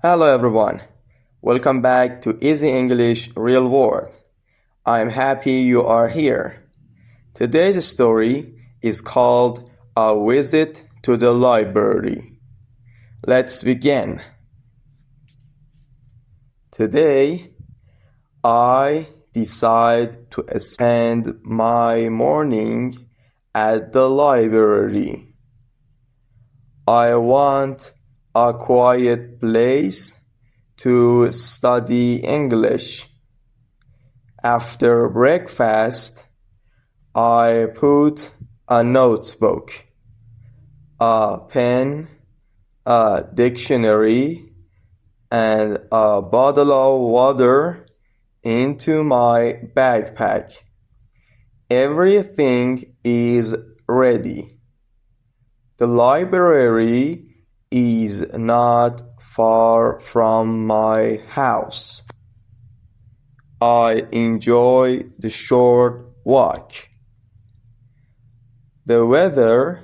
Hello everyone. Welcome back to Easy English Real World. I'm happy you are here. Today's story is called A Visit to the Library. Let's begin. Today, I decide to spend my morning at the library. I want a quiet place to study English. After breakfast, I put a notebook, a pen, a dictionary, and a bottle of water into my backpack. Everything is ready. The library is not far from my house. I enjoy the short walk. The weather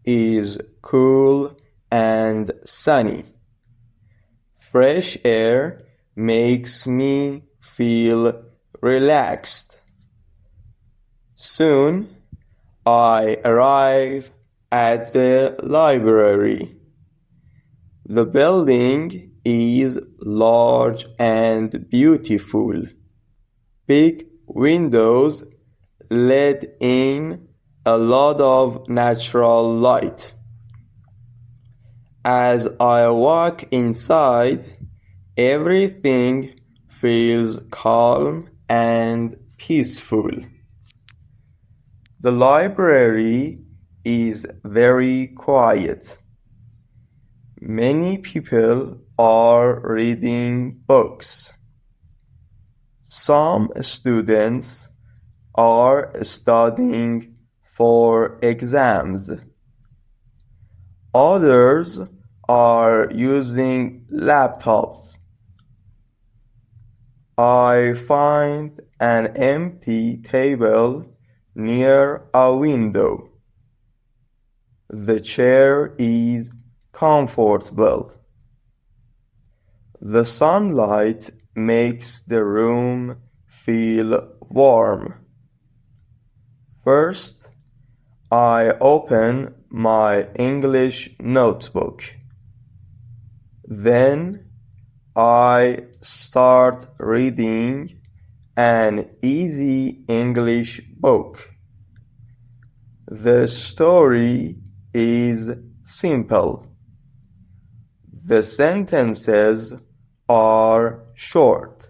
is cool and sunny. Fresh air makes me feel relaxed. Soon, I arrive at the library. The building is large and beautiful. Big windows let in a lot of natural light. As I walk inside, everything feels calm and peaceful. The library is very quiet. Many people are reading books. Some students are studying for exams. Others are using laptops. I find an empty table near a window. The chair is comfortable. The sunlight makes the room feel warm. First, I open my English notebook. Then, I start reading an easy English book. The story is simple. The sentences are short.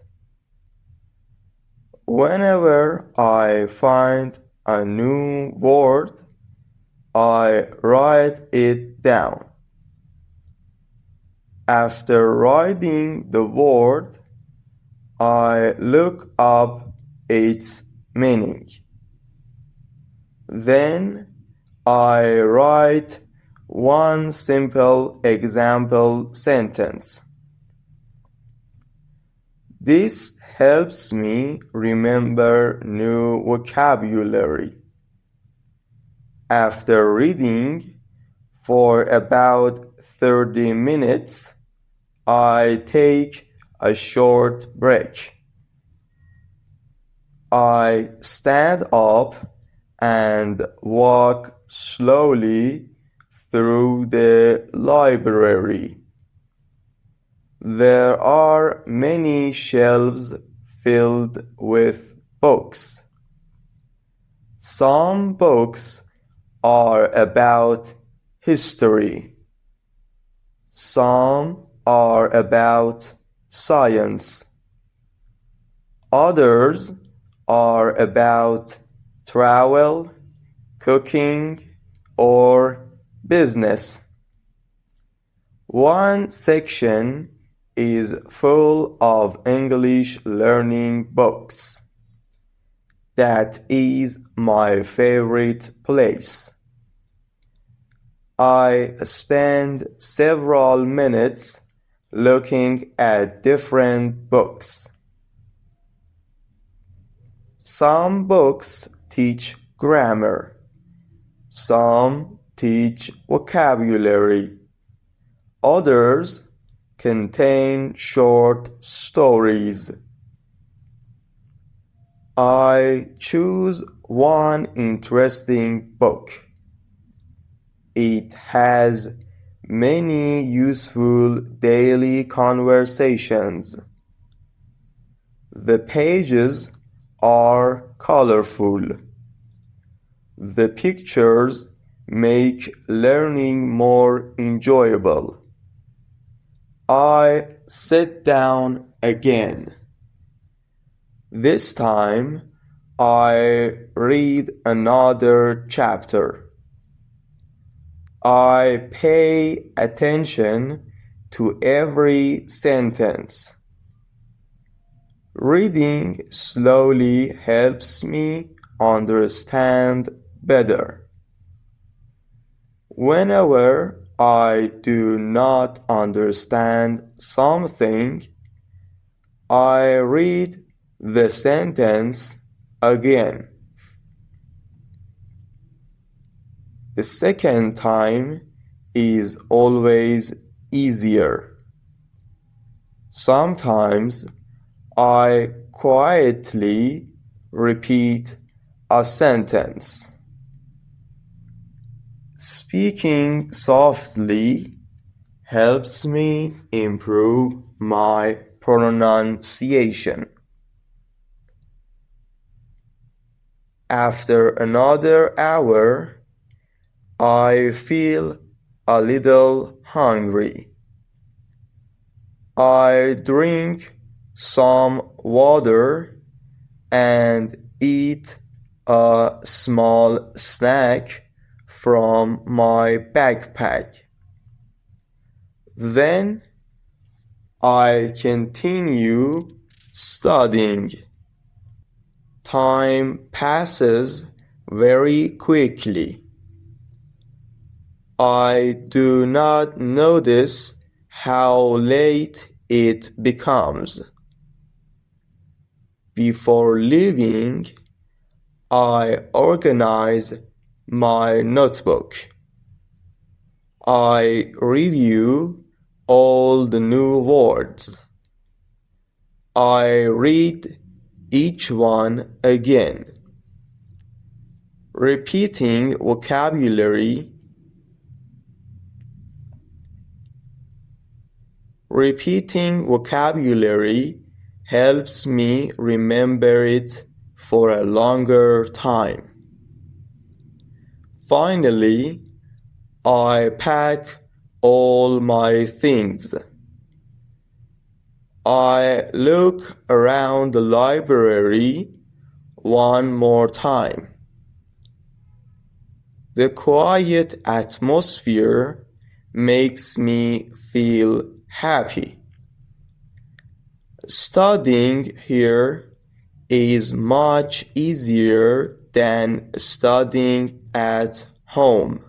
Whenever I find a new word, I write it down. After writing the word, I look up its meaning. Then I write one simple example sentence. This helps me remember new vocabulary. After reading for about 30 minutes, I take a short break. I stand up and walk slowly through the library. There are many shelves filled with books. Some books are about history. Some are about science. Others are about travel, cooking, or business. One section is full of English learning books. That is my favorite place. I spend several minutes looking at different books. Some books teach grammar. Some teach vocabulary. Others contain short stories. I choose one interesting book. It has many useful daily conversations. The pages are colorful. The pictures make learning more enjoyable. I sit down again. This time, I read another chapter. I pay attention to every sentence. Reading slowly helps me understand better. Whenever I do not understand something, I read the sentence again. The second time is always easier. Sometimes I quietly repeat a sentence. Speaking softly helps me improve my pronunciation. After another hour, I feel a little hungry. I drink some water and eat a small snack from my backpack. Then I continue studying. Time passes very quickly. I do not notice how late it becomes. Before leaving, I organize my notebook. I review all the new words. I read each one again. Repeating vocabulary helps me remember it for a longer time. Finally, I pack all my things. I look around the library one more time. The quiet atmosphere makes me feel happy. Studying here is much easier than studying at home.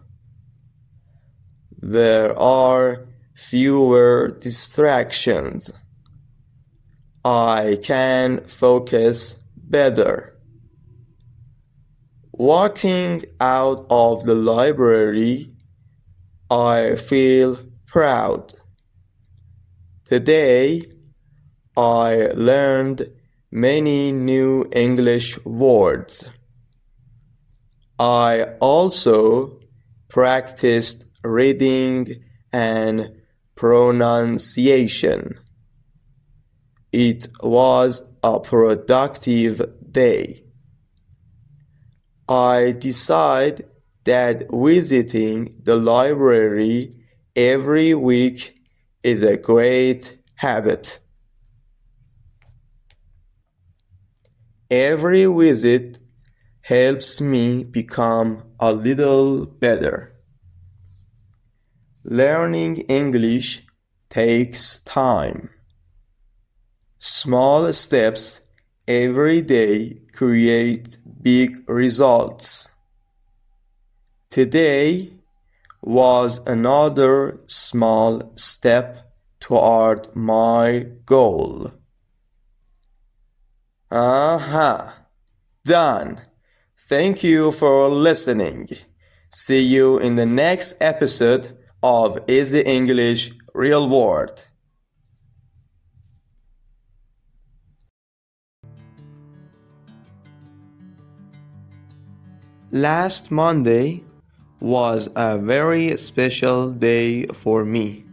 There are fewer distractions. I can focus better. Walking out of the library, I feel proud. Today, I learned many new English words. I also practiced reading and pronunciation. It was a productive day. I decide that visiting the library every week is a great habit. Every visit helps me become a little better. Learning English takes time. Small steps every day create big results. Today was another small step toward my goal. Done. Thank you for listening. See you in the next episode of Easy English Real World. Last Monday was a very special day for me.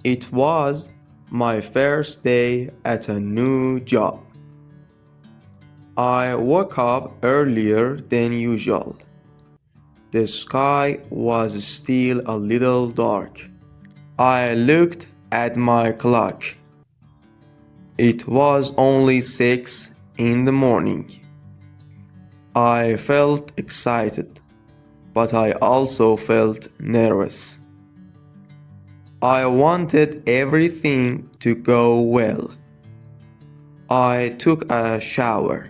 It was my first day at a new job. I woke up earlier than usual. The sky was still a little dark. I looked at my clock. It was only 6 in the morning. I felt excited, but I also felt nervous. I wanted everything to go well. I took a shower.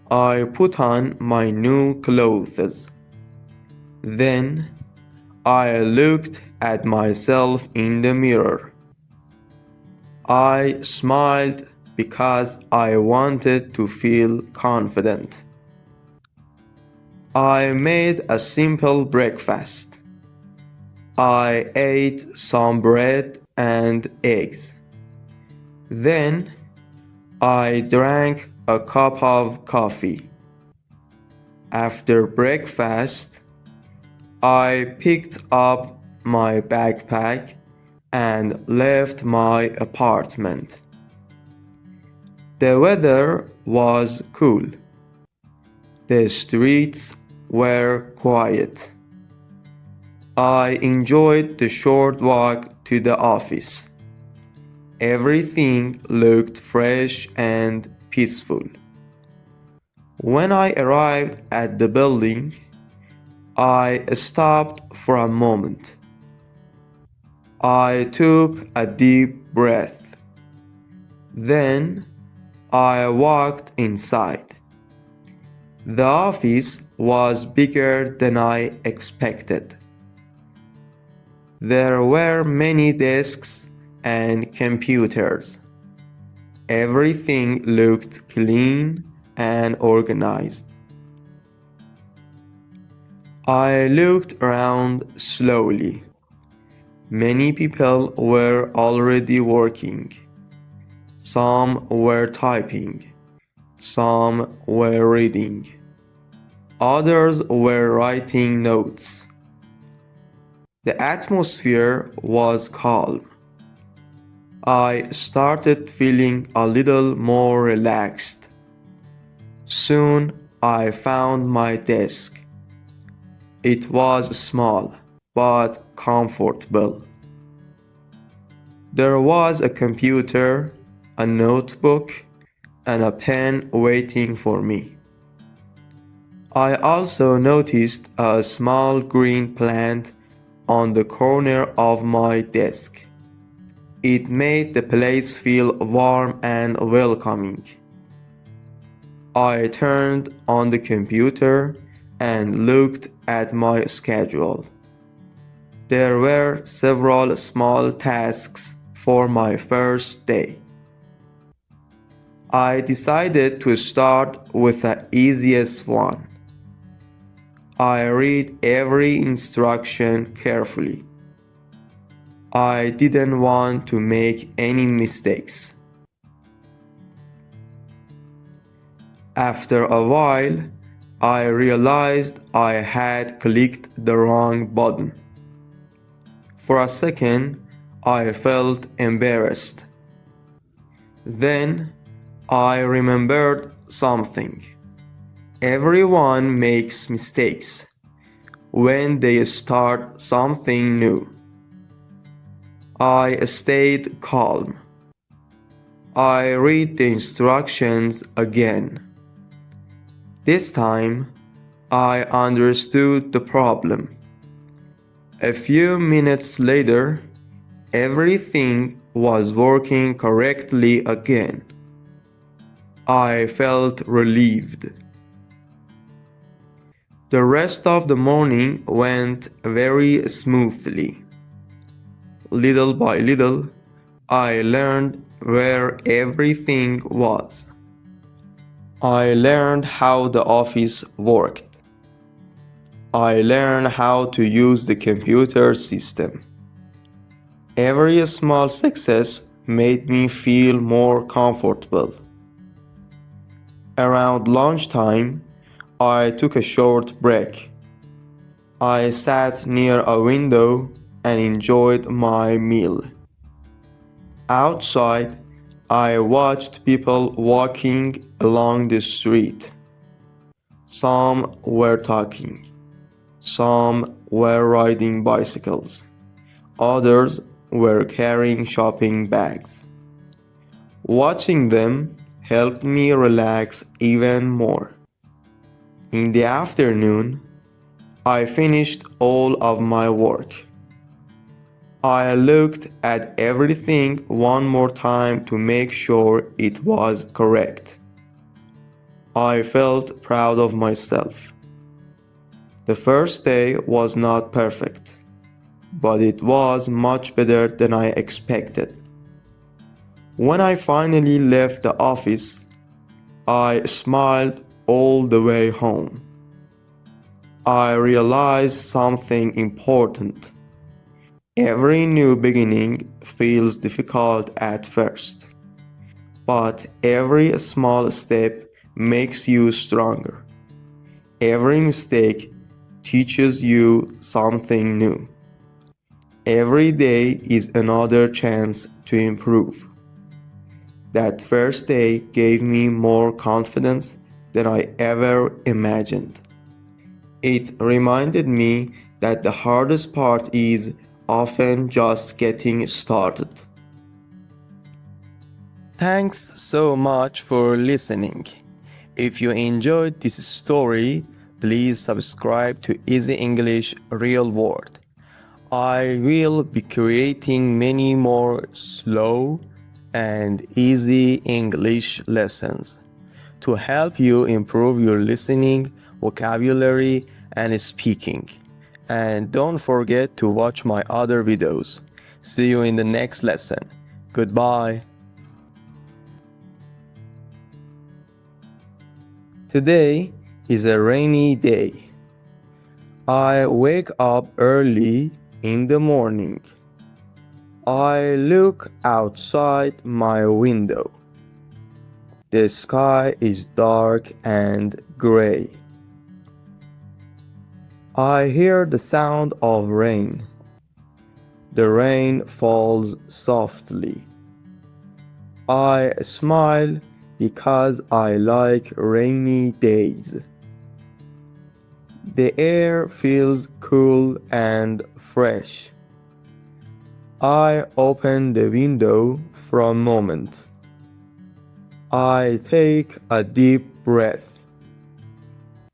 I put on my new clothes. Then I looked at myself in the mirror. I smiled because I wanted to feel confident. I made a simple breakfast. I ate some bread and eggs. Then I drank a cup of coffee. After breakfast, I picked up my backpack and left my apartment. The weather was cool. The streets were quiet. I enjoyed the short walk to the office. Everything looked fresh and peaceful. When I arrived at the building, I stopped for a moment. I took a deep breath. Then I walked inside. The office was bigger than I expected. There were many desks and computers. Everything looked clean and organized. I looked around slowly. Many people were already working. Some were typing. Some were reading. Others were writing notes. The atmosphere was calm. I started feeling a little more relaxed. Soon I found my desk. It was small but comfortable. There was a computer, a notebook, and a pen waiting for me. I also noticed a small green plant on the corner of my desk. It made the place feel warm and welcoming. I turned on the computer and looked at my schedule. There were several small tasks for my first day. I decided to start with the easiest one. I read every instruction carefully. I didn't want to make any mistakes. After a while, I realized I had clicked the wrong button. For a second, I felt embarrassed. Then I remembered something. Everyone makes mistakes when they start something new. I stayed calm. I read the instructions again. This time, I understood the problem. A few minutes later, everything was working correctly again. I felt relieved. The rest of the morning went very smoothly. Little by little, I learned where everything was. I learned how the office worked. I learned how to use the computer system. Every small success made me feel more comfortable. Around lunchtime, I took a short break. I sat near a window and enjoyed my meal. Outside, I watched people walking along the street. Some were talking, some were riding bicycles, others were carrying shopping bags. Watching them helped me relax even more. In the afternoon, I finished all of my work. I looked at everything one more time to make sure it was correct. I felt proud of myself. The first day was not perfect, but it was much better than I expected. When I finally left the office, I smiled all the way home. I realized something important. Every new beginning feels difficult at first, but every small step makes you stronger. Every mistake teaches you something new. Every day is another chance to improve. That first day gave me more confidence than I ever imagined. It reminded me that the hardest part is often just getting started. Thanks so much for listening. If you enjoyed this story, please subscribe to Easy English Real World. I will be creating many more slow and easy English lessons to help you improve your listening, vocabulary, and speaking. And don't forget to watch my other videos. See you in the next lesson. Goodbye. Today is a rainy day. I wake up early in the morning. I look outside my window. The sky is dark and gray. I hear the sound of rain. The rain falls softly. I smile because I like rainy days. The air feels cool and fresh. I open the window for a moment. I take a deep breath.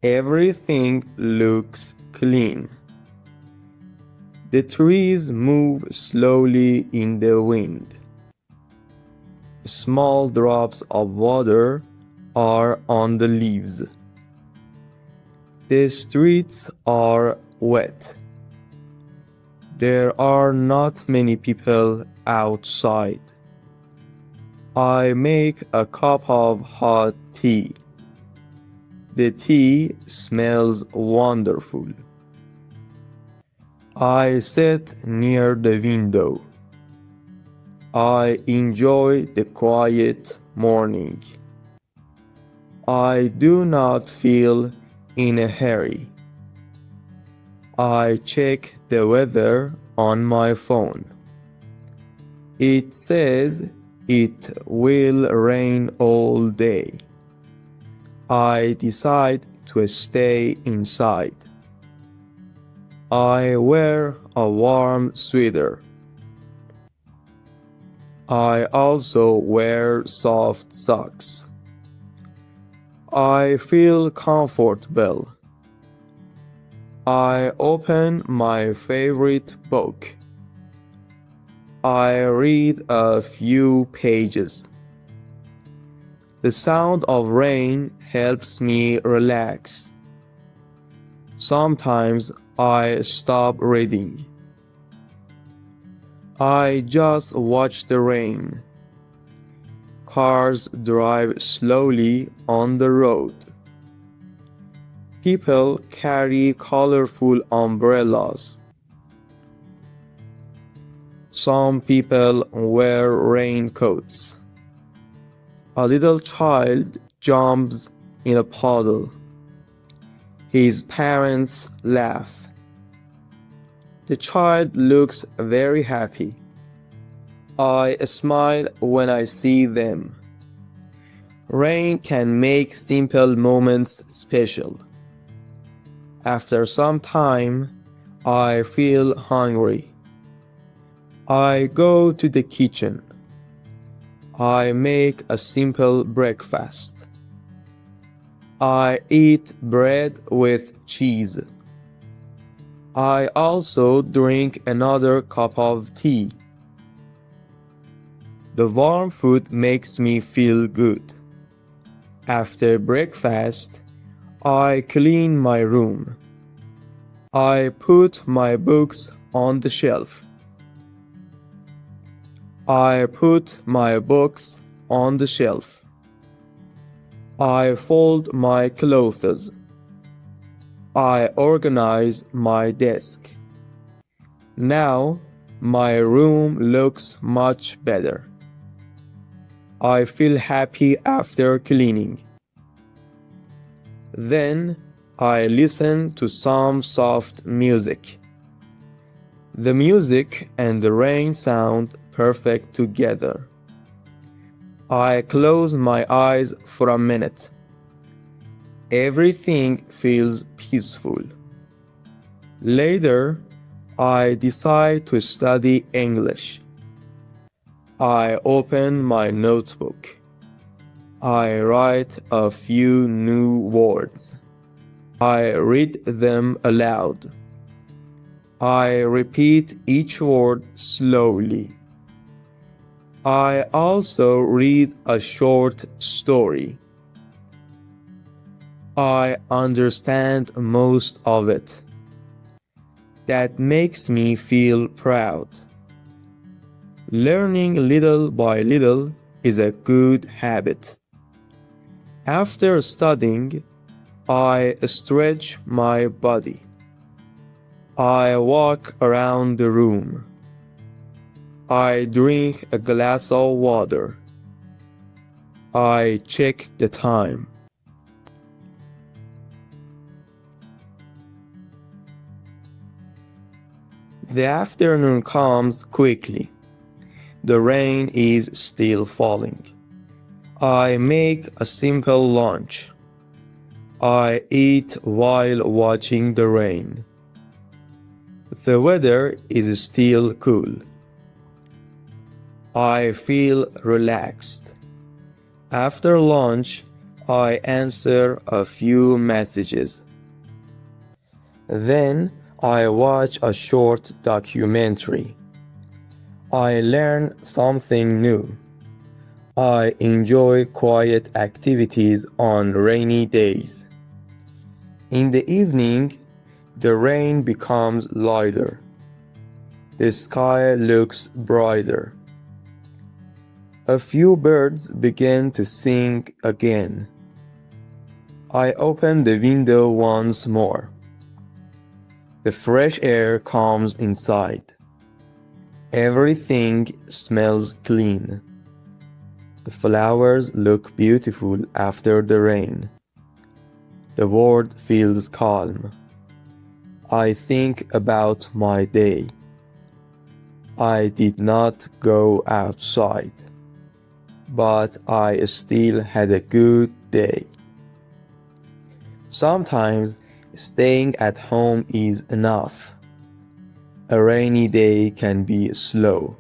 Everything looks clean. The trees move slowly in the wind. Small drops of water are on the leaves. The streets are wet. There are not many people outside. I make a cup of hot tea. The tea smells wonderful. I sit near the window. I enjoy the quiet morning. I do not feel in a hurry. I check the weather on my phone. It says it will rain all day. I decide to stay inside. I wear a warm sweater. I also wear soft socks. I feel comfortable. I open my favorite book. I read a few pages. The sound of rain helps me relax. Sometimes I stop reading. I just watch the rain. Cars drive slowly on the road. People carry colorful umbrellas. Some people wear raincoats. A little child jumps in a puddle. His parents laugh. The child looks very happy. I smile when I see them. Rain can make simple moments special. After some time, I feel hungry. I go to the kitchen. I make a simple breakfast. I eat bread with cheese. I also drink another cup of tea. The warm food makes me feel good. After breakfast, I clean my room. I put my books on the shelf. I put my books on the shelf. I fold my clothes. I organize my desk. Now my room looks much better. I feel happy after cleaning. Then I listen to some soft music. The music and the rain sound perfect together. I close my eyes for a minute. Everything feels peaceful. Later, I decide to study English. I open my notebook. I write a few new words. I read them aloud. I repeat each word slowly. I also read a short story. I understand most of it. That makes me feel proud. Learning little by little is a good habit. After studying, I stretch my body. I walk around the room. I drink a glass of water. I check the time. The afternoon comes quickly. The rain is still falling. I make a simple lunch. I eat while watching the rain. The weather is still cool. I feel relaxed. After lunch, I answer a few messages. Then I watch a short documentary. I learn something new. I enjoy quiet activities on rainy days. In the evening, the rain becomes lighter. The sky looks brighter. A few birds begin to sing again. I open the window once more. The fresh air comes inside. Everything smells clean. The flowers look beautiful after the rain. The world feels calm. I think about my day. I did not go outside, but I still had a good day. Sometimes staying at home is enough. A rainy day can be slow.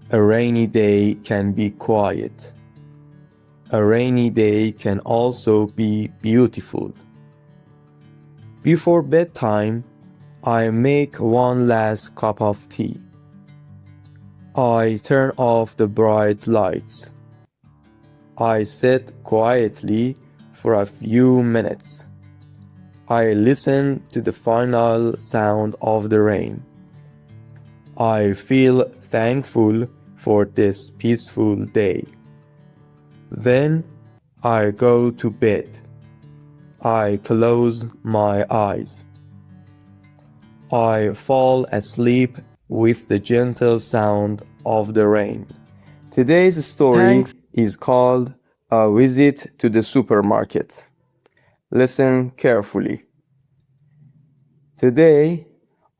A rainy day can be quiet. A rainy day can also be beautiful. Before bedtime, I make one last cup of tea. I turn off the bright lights. I sit quietly for a few minutes. I listen to the final sound of the rain. I feel thankful for this peaceful day. Then I go to bed. I close my eyes. I fall asleep with the gentle sound of the rain. Today's story is called A Visit to the Supermarket. Listen carefully. Today,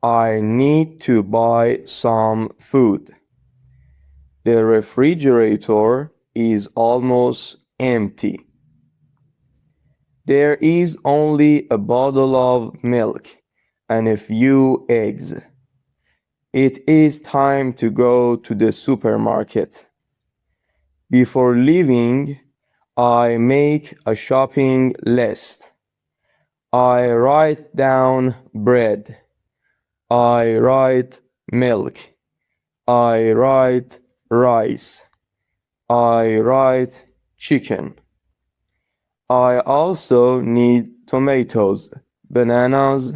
I need to buy some food. The refrigerator is almost empty. There is only a bottle of milk and a few eggs. It is time to go to the supermarket. Before leaving, I make a shopping list. I write down bread. I write milk. I write rice. I write chicken. I also need tomatoes, bananas,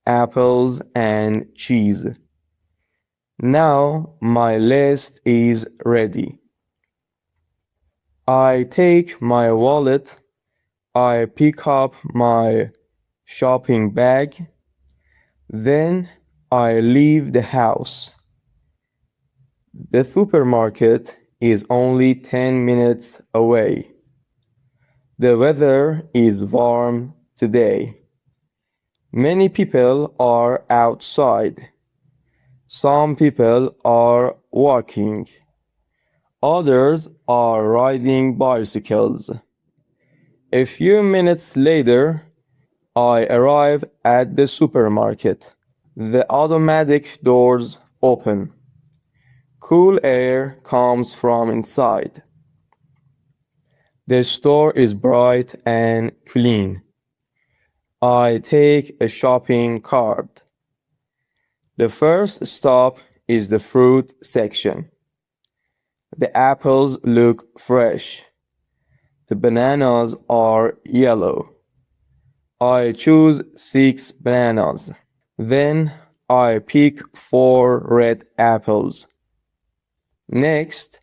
apples, and cheese. Now my list is ready. I take my wallet. I pick up my shopping bag. Then I leave the house. The supermarket is only 10 minutes away. The weather is warm today. Many people are outside. Some people are walking. Others are riding bicycles. A few minutes later, I arrive at the supermarket. The automatic doors open. Cool air comes from inside. The store is bright and clean. I take a shopping cart. The first stop is the fruit section. The apples look fresh. The bananas are yellow. I choose 6 bananas. Then I pick 4 red apples. Next,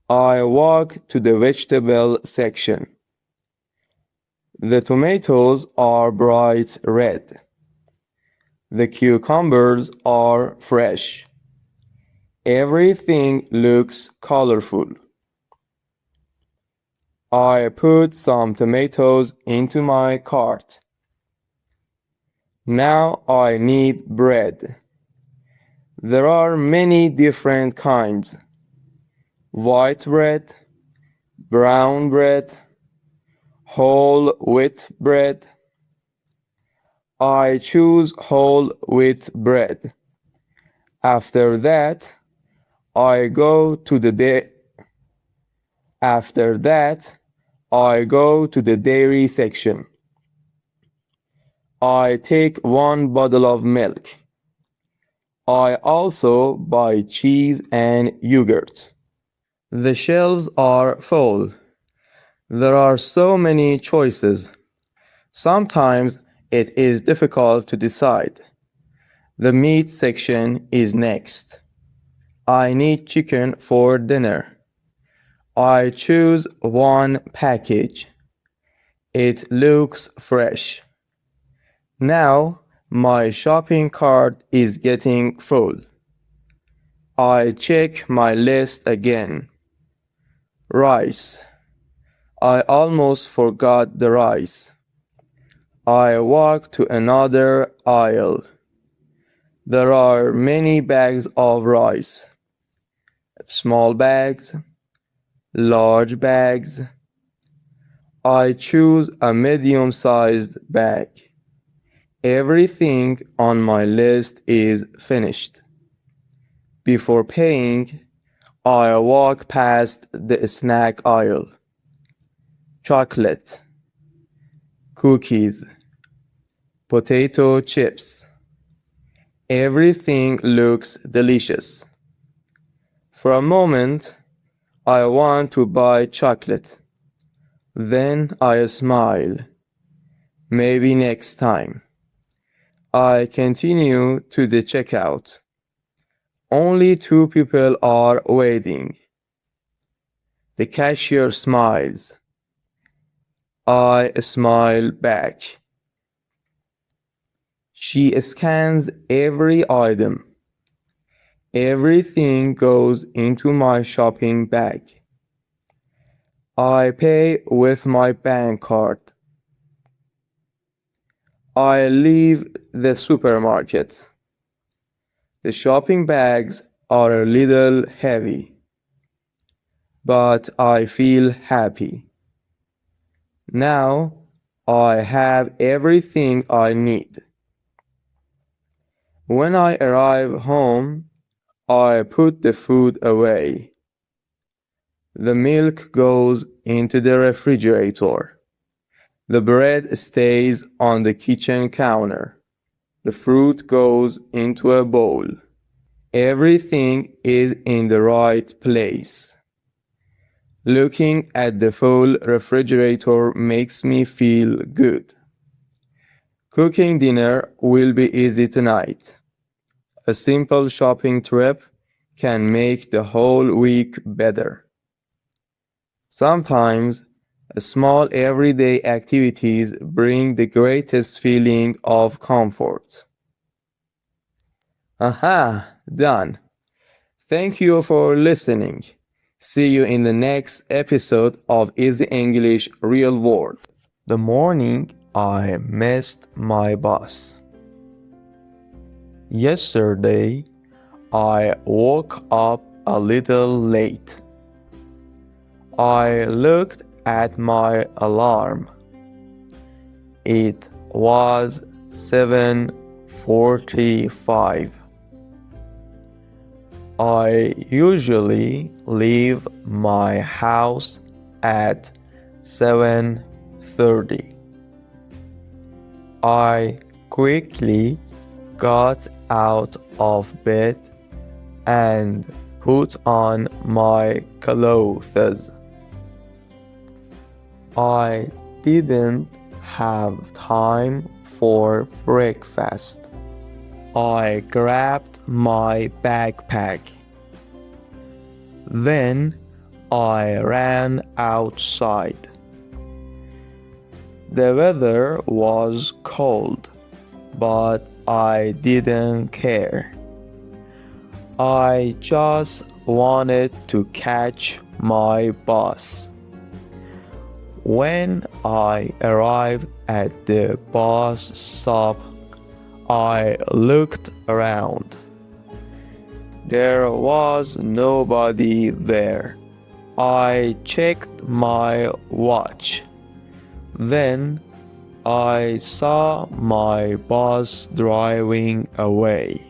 I walk to the vegetable section. The tomatoes are bright red. The cucumbers are fresh. Everything looks colorful. I put some tomatoes into my cart. Now I need bread. There are many different kinds. White bread, brown bread, whole wheat bread. I choose whole wheat bread. After that, I go to the dairy section. I take 1 bottle of milk. I also buy cheese and yogurt. The shelves are full. There are so many choices. Sometimes it is difficult to decide. The meat section is next. I need chicken for dinner. I choose 1 package. It looks fresh. Now my shopping cart is getting full. I check my list again. Rice. I almost forgot the rice. I walk to another aisle. There are many bags of rice. Small bags, large bags. I choose a medium-sized bag. Everything on my list is finished. Before paying, I walk past the snack aisle. Chocolate, cookies, potato chips. Everything looks delicious. For a moment, I want to buy chocolate. Then I smile. Maybe next time. I continue to the checkout. Only 2 people are waiting. The cashier smiles. I smile back. She scans every item. Everything goes into my shopping bag. I pay with my bank card. I leave the supermarket. The shopping bags are a little heavy, but I feel happy. Now I have everything I need. When I arrive home, I put the food away. The milk goes into the refrigerator. The bread stays on the kitchen counter. The fruit goes into a bowl. Everything is in the right place. Looking at the full refrigerator makes me feel good. Cooking dinner will be easy tonight. A simple shopping trip can make the whole week better. Sometimes, small everyday activities bring the greatest feeling of comfort. Aha, done. Thank you for listening. See you in the next episode of Easy English Real World. The morning I missed my bus. Yesterday, I woke up a little late. I looked at my alarm. It was 7:45. I usually leave my house at 7:30. I quickly got out of bed and put on my clothes. I didn't have time for breakfast. I grabbed my backpack. Then I ran outside. The weather was cold, but I didn't care. I just wanted to catch my bus. When I arrived at the bus stop, I looked around. There was nobody there. I checked my watch. Then I saw my bus driving away.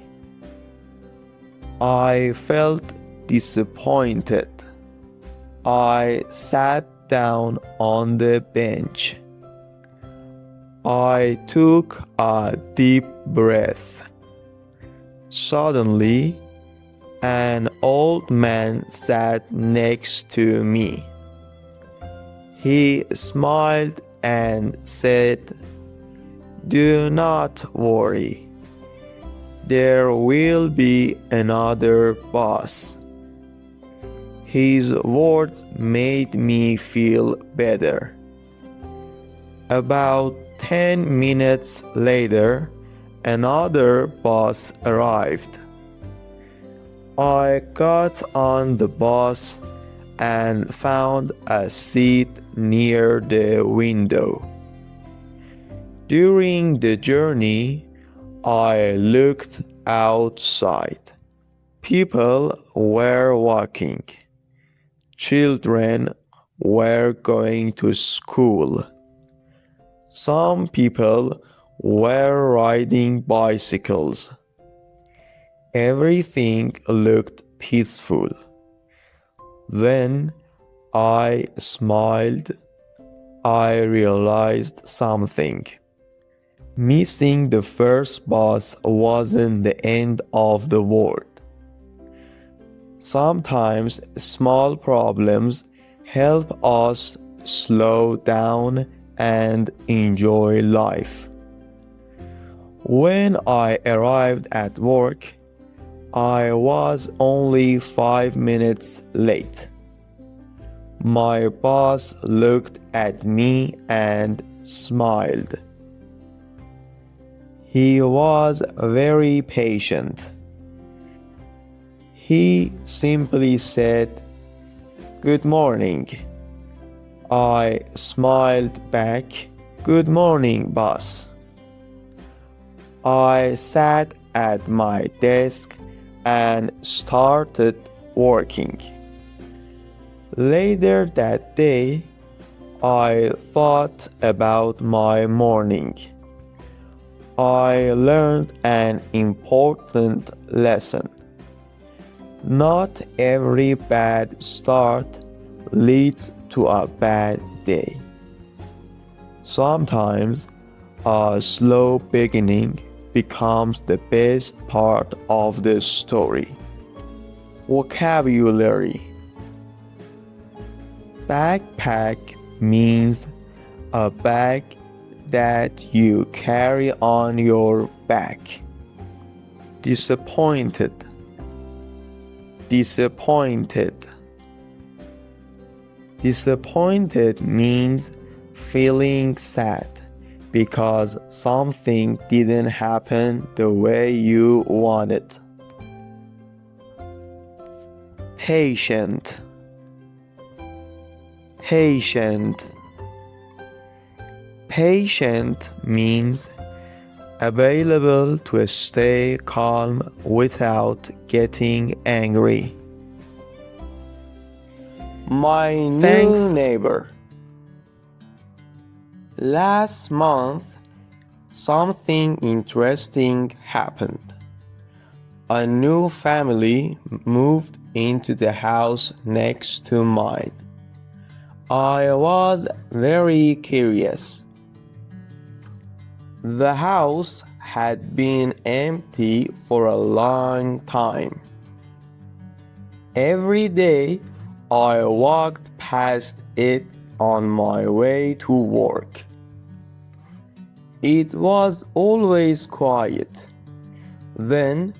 I felt disappointed. I sat down on the bench. I took a deep breath. Suddenly, an old man sat next to me. He smiled and said, "Do not worry. There will be another bus." His words made me feel better. About 10 minutes later, another bus arrived. I got on the bus and found a seat near the window. During the journey, I looked outside. People were walking. Children were going to school. Some people were riding bicycles. Everything looked peaceful. Then I smiled. I realized something. Missing the first bus wasn't the end of the world. Sometimes small problems help us slow down and enjoy life. When I arrived at work, I was only 5 minutes late. My boss looked at me and smiled. He was very patient. He simply said, "Good morning." I smiled back, "Good morning, boss." I sat at my desk and started working. Later that day, I thought about my morning. I learned an important lesson. Not every bad start leads to a bad day. Sometimes a slow beginning becomes the best part of the story. Vocabulary: backpack means a bag that you carry on your back. Disappointed. Disappointed means feeling sad because something didn't happen the way you wanted. Patient. Patient means available to stay calm without getting angry. My new neighbor. Last month, something interesting happened. A new family moved into the house next to mine. I was very curious. The house had been empty for a long time. Every day, I walked past it on my way to work. It was always quiet. Then,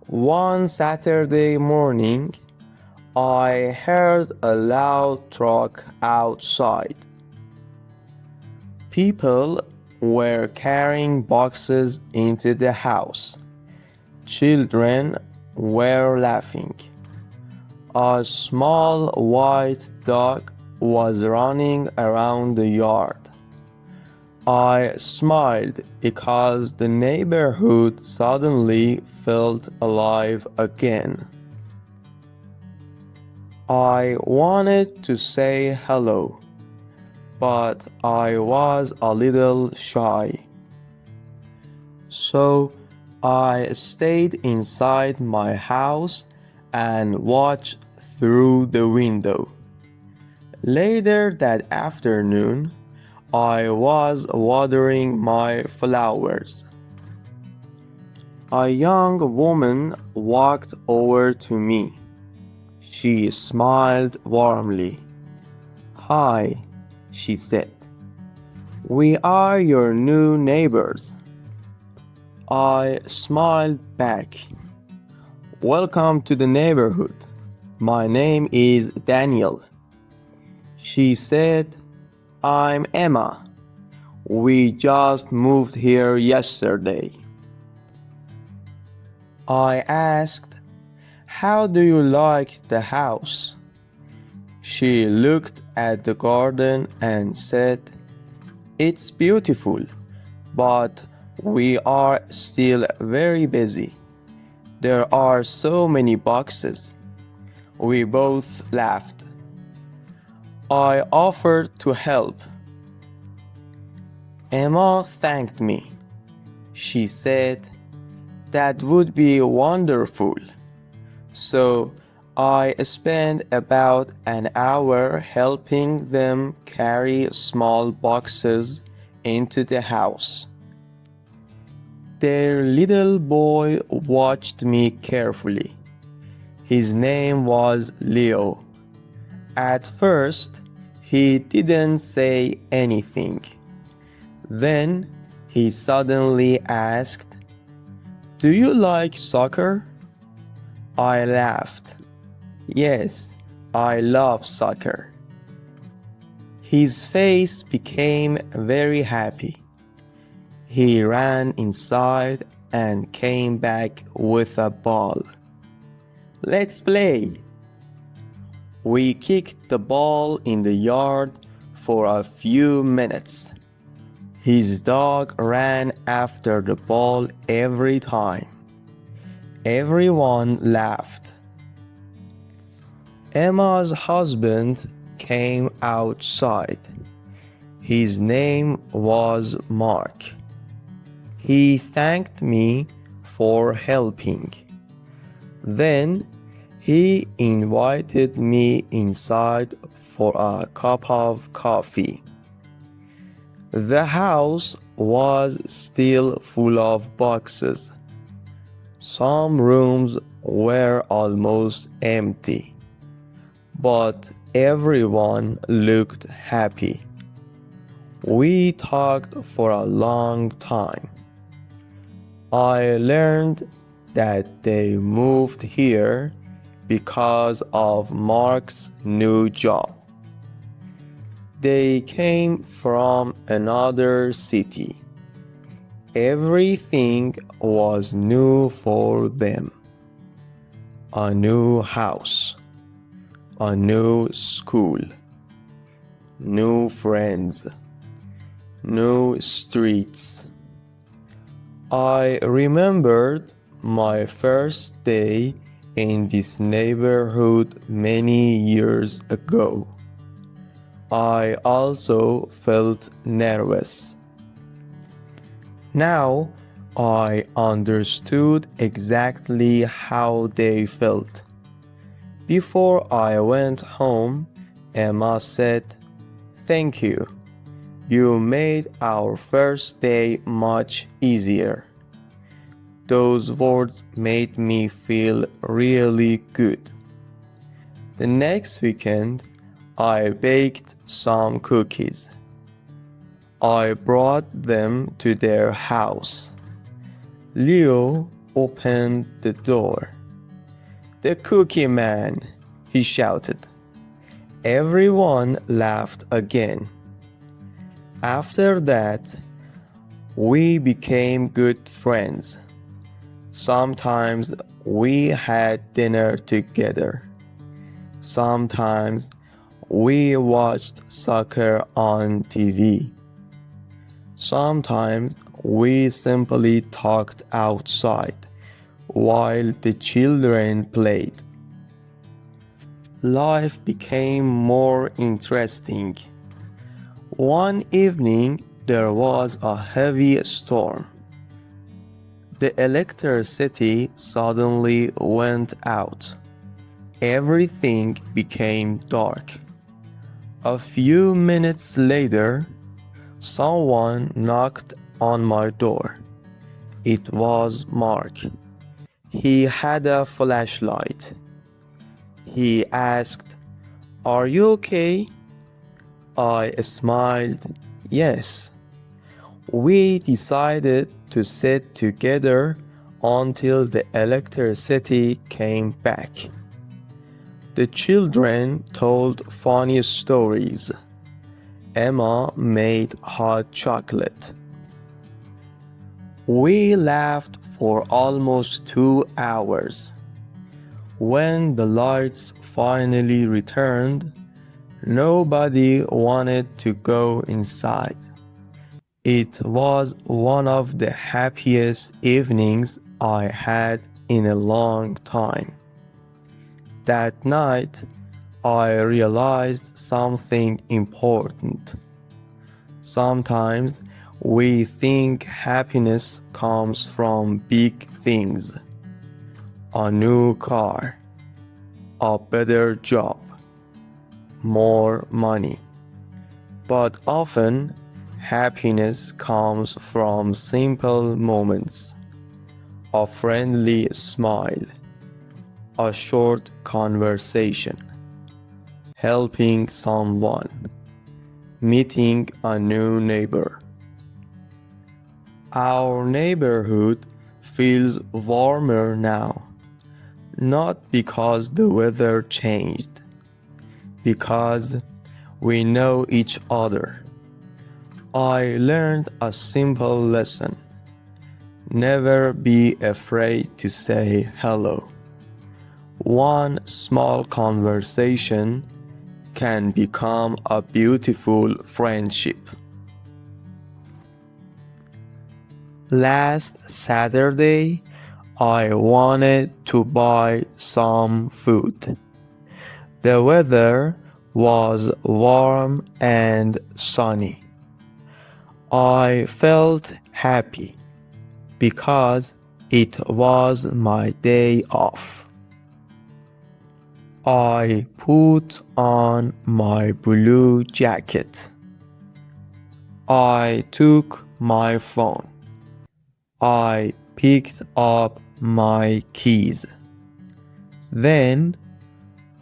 one Saturday morning, I heard a loud truck outside. People were carrying boxes into the house. Children were laughing. A small white dog was running around the yard. I smiled because the neighborhood suddenly felt alive again. I wanted to say hello, but I was a little shy. So I stayed inside my house and watched through the window. Later that afternoon, I was watering my flowers. A young woman walked over to me. She smiled warmly. "Hi," she said. "We are your new neighbors." I smiled back. "Welcome to the neighborhood. My name is Daniel." She said, "I'm Emma. We just moved here yesterday." I asked, "How do you like the house?" She looked at the garden and said, "It's beautiful, but we are still very busy. There are so many boxes." We both laughed. I offered to help. Emma thanked me. She said, "That would be wonderful." So I spent about an hour helping them carry small boxes into the house. Their little boy watched me carefully. His name was Leo. At first, he didn't say anything. Then he suddenly asked, "Do you like soccer?" I laughed. "Yes, I love soccer." His face became very happy. He ran inside and came back with a ball. "Let's play." We kicked the ball in the yard for a few minutes. His dog ran after the ball every time. Everyone laughed. Emma's husband came outside. His name was Mark. He thanked me for helping. Then he invited me inside for a cup of coffee. The house was still full of boxes. Some rooms were almost empty, but everyone looked happy. We talked for a long time. I learned that they moved here because of Mark's new job. They came from another city. Everything was new for them. A new house, a new school, new friends, new streets. I remembered my first day in this neighborhood many years ago. I also felt nervous. Now I understood exactly how they felt. Before I went home, Emma said, "Thank you. You made our first day much easier." Those words made me feel really good. The next weekend, I baked some cookies. I brought them to their house. Leo opened the door. "The cookie man," he shouted. Everyone laughed again. After that, we became good friends. Sometimes we had dinner together. Sometimes we watched soccer on TV. Sometimes we simply talked outside while the children played. Life became more interesting. One evening there was a heavy storm. The electricity suddenly went out. Everything became dark. A few minutes later, someone knocked on my door. It was Mark. He had a flashlight. He asked, "Are you okay?" I smiled, "Yes." We decided to sit together until the electricity came back. The children told funny stories. Emma made hot chocolate. We laughed for almost 2 hours. When the lights finally returned, nobody wanted to go inside. It was one of the happiest evenings I had in a long time. That night, I realized something important. Sometimes we think happiness comes from big things: a new car, a better job, more money. But often, happiness comes from simple moments: a friendly smile, a short conversation, helping someone, meeting a new neighbor. Our neighborhood feels warmer now, not because the weather changed, because we know each other. I learned a simple lesson: never be afraid to say hello. One small conversation can become a beautiful friendship. Last Saturday, I wanted to buy some food. The weather was warm and sunny. I felt happy because it was my day off. I put on my blue jacket. I took my phone. I picked up my keys. Then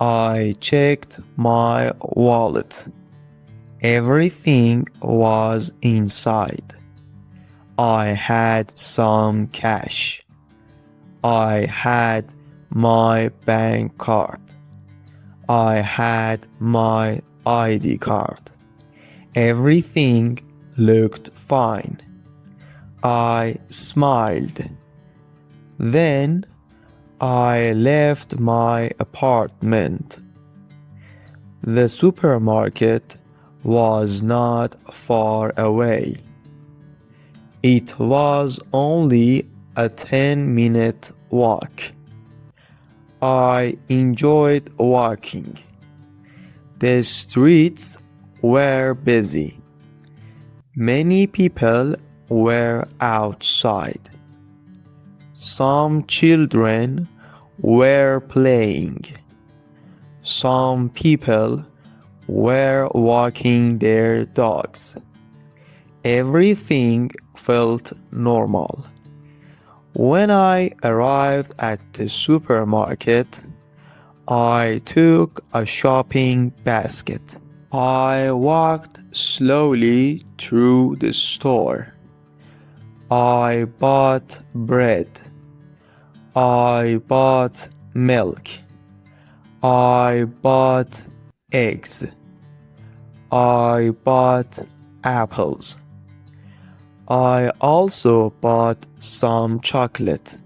I checked my wallet. Everything was inside. I had some cash. I had my bank card. I had my ID card. Everything looked fine. I smiled. Then I left my apartment. The supermarket was not far away. It was only a 10-minute walk. I enjoyed walking. The streets were busy. Many people were outside. Some children were playing. Some people were walking their dogs. Everything felt normal. When I arrived at the supermarket, I took a shopping basket. I walked slowly through the store. I bought bread. I bought milk. I bought eggs. I bought apples. I also bought some chocolate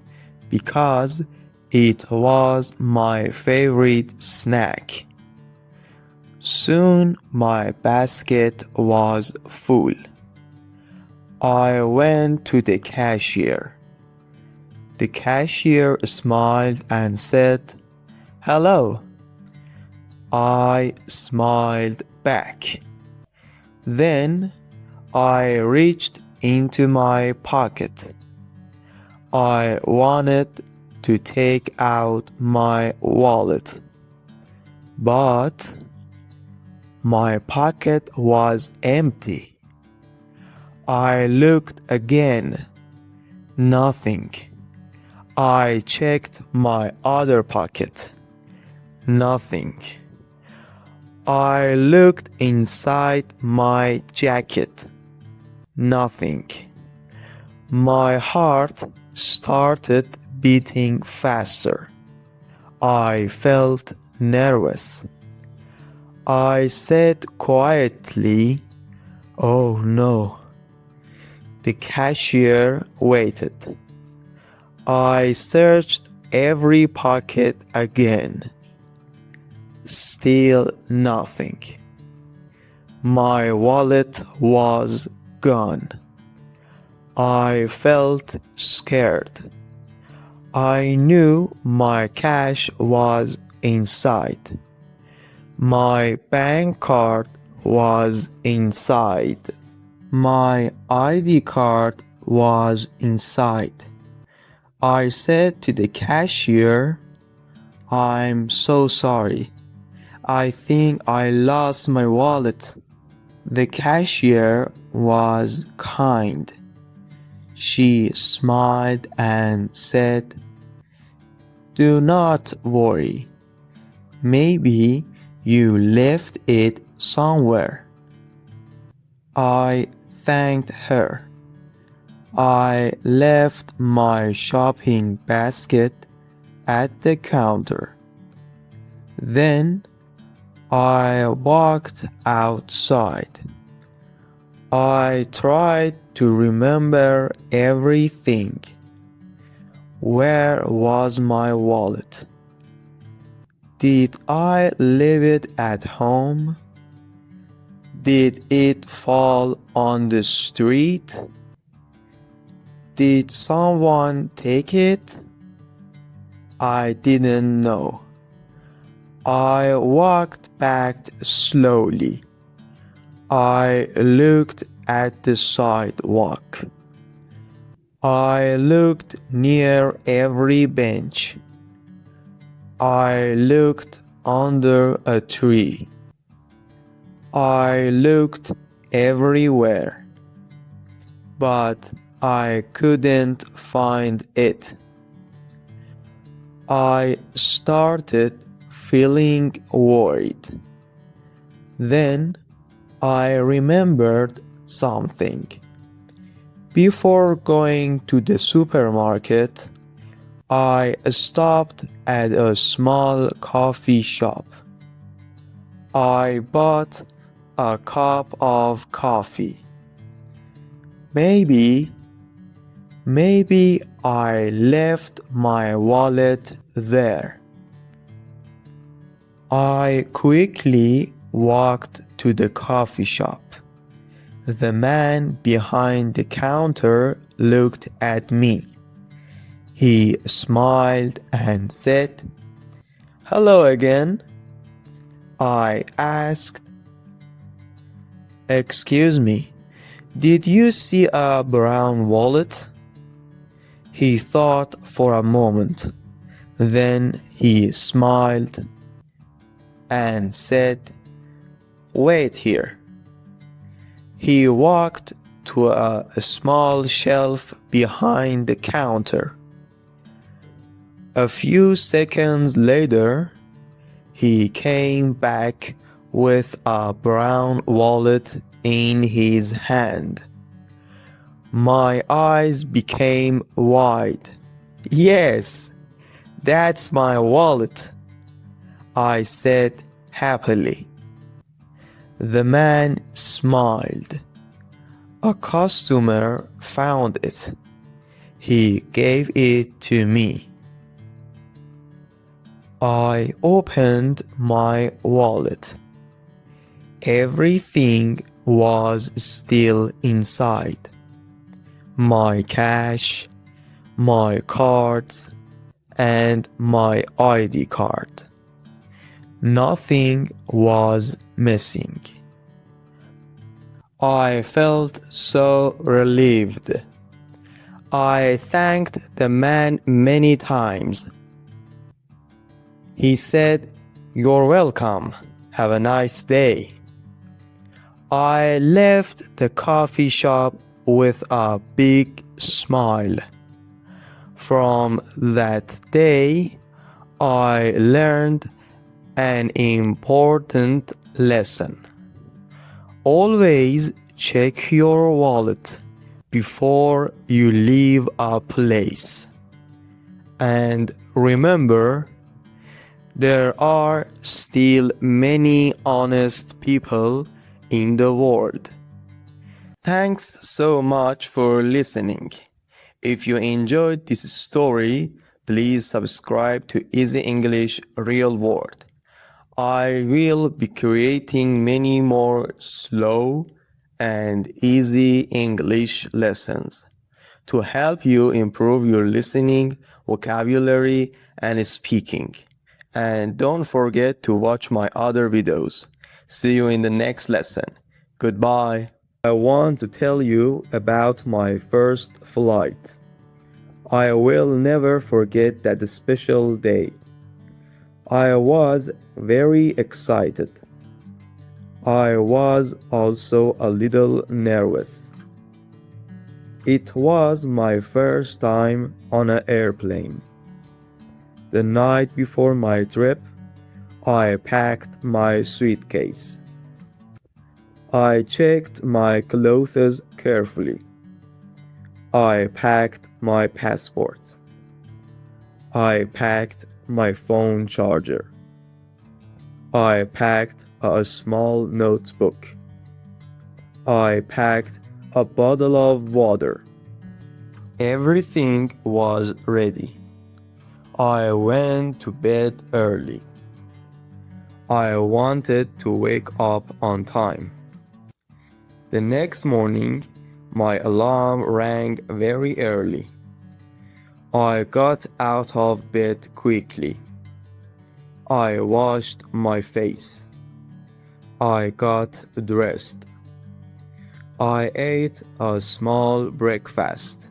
because it was my favorite snack. Soon my basket was full. I went to the cashier. The cashier smiled and said, "Hello." I smiled back. Then I reached into my pocket. I wanted to take out my wallet, but my pocket was empty. I looked again. Nothing. I checked my other pocket. Nothing. I looked inside my jacket. Nothing. My heart started beating faster. I felt nervous. I said quietly, "Oh no." The cashier waited. I searched every pocket again. Still nothing. My wallet was gone. I felt scared. I knew my cash was inside. My bank card was inside. My ID card was inside. I said to the cashier, "I'm so sorry. I think I lost my wallet." The cashier was kind. She smiled and said, "Do not worry. Maybe you left it somewhere." I thanked her. I left my shopping basket at the counter. Then I walked outside. I tried to remember everything. Where was my wallet? Did I leave it at home? Did it fall on the street? Did someone take it? I didn't know. I walked back slowly. I looked at the sidewalk. I looked near every bench. I looked under a tree. I looked everywhere, but I couldn't find it. I started feeling worried. Then I remembered something. Before going to the supermarket, I stopped at a small coffee shop. I bought a cup of coffee. Maybe I left my wallet there. I quickly walked to the coffee shop. The man behind the counter looked at me. He smiled and said, "Hello again." I asked, "Excuse me, did you see a brown wallet?" He thought for a moment. Then he smiled and said, "Wait here." He walked to a small shelf behind the counter. A few seconds later, he came back with a brown wallet in his hand. My eyes became wide. "Yes, that's my wallet," I said happily. The man smiled. "A customer found it. He gave it to me." I opened my wallet. Everything was still inside. My cash, my cards, and my ID card. Nothing was missing. I felt so relieved. I thanked the man many times. He said, "You're welcome. Have a nice day." I left the coffee shop with a big smile. From that day, I learned an important lesson. Always check your wallet before you leave a place. And remember, there are still many honest people in the world. Thanks so much for listening. If you enjoyed this story, please subscribe to Easy English Real World. I will be creating many more slow and easy English lessons to help you improve your listening, vocabulary, and speaking. And don't forget to watch my other videos. See you in the next lesson. Goodbye. I want to tell you about my first flight. I will never forget that special day. I was very excited. I was also a little nervous. It was my first time on an airplane. The night before my trip, I packed my suitcase. I checked my clothes carefully. I packed my passport. I packed my phone charger. I packed a small notebook. I packed a bottle of water. Everything was ready. I went to bed early. I wanted to wake up on time. The next morning, My alarm rang very early. I got out of bed quickly. I washed my face. I got dressed. I ate a small breakfast.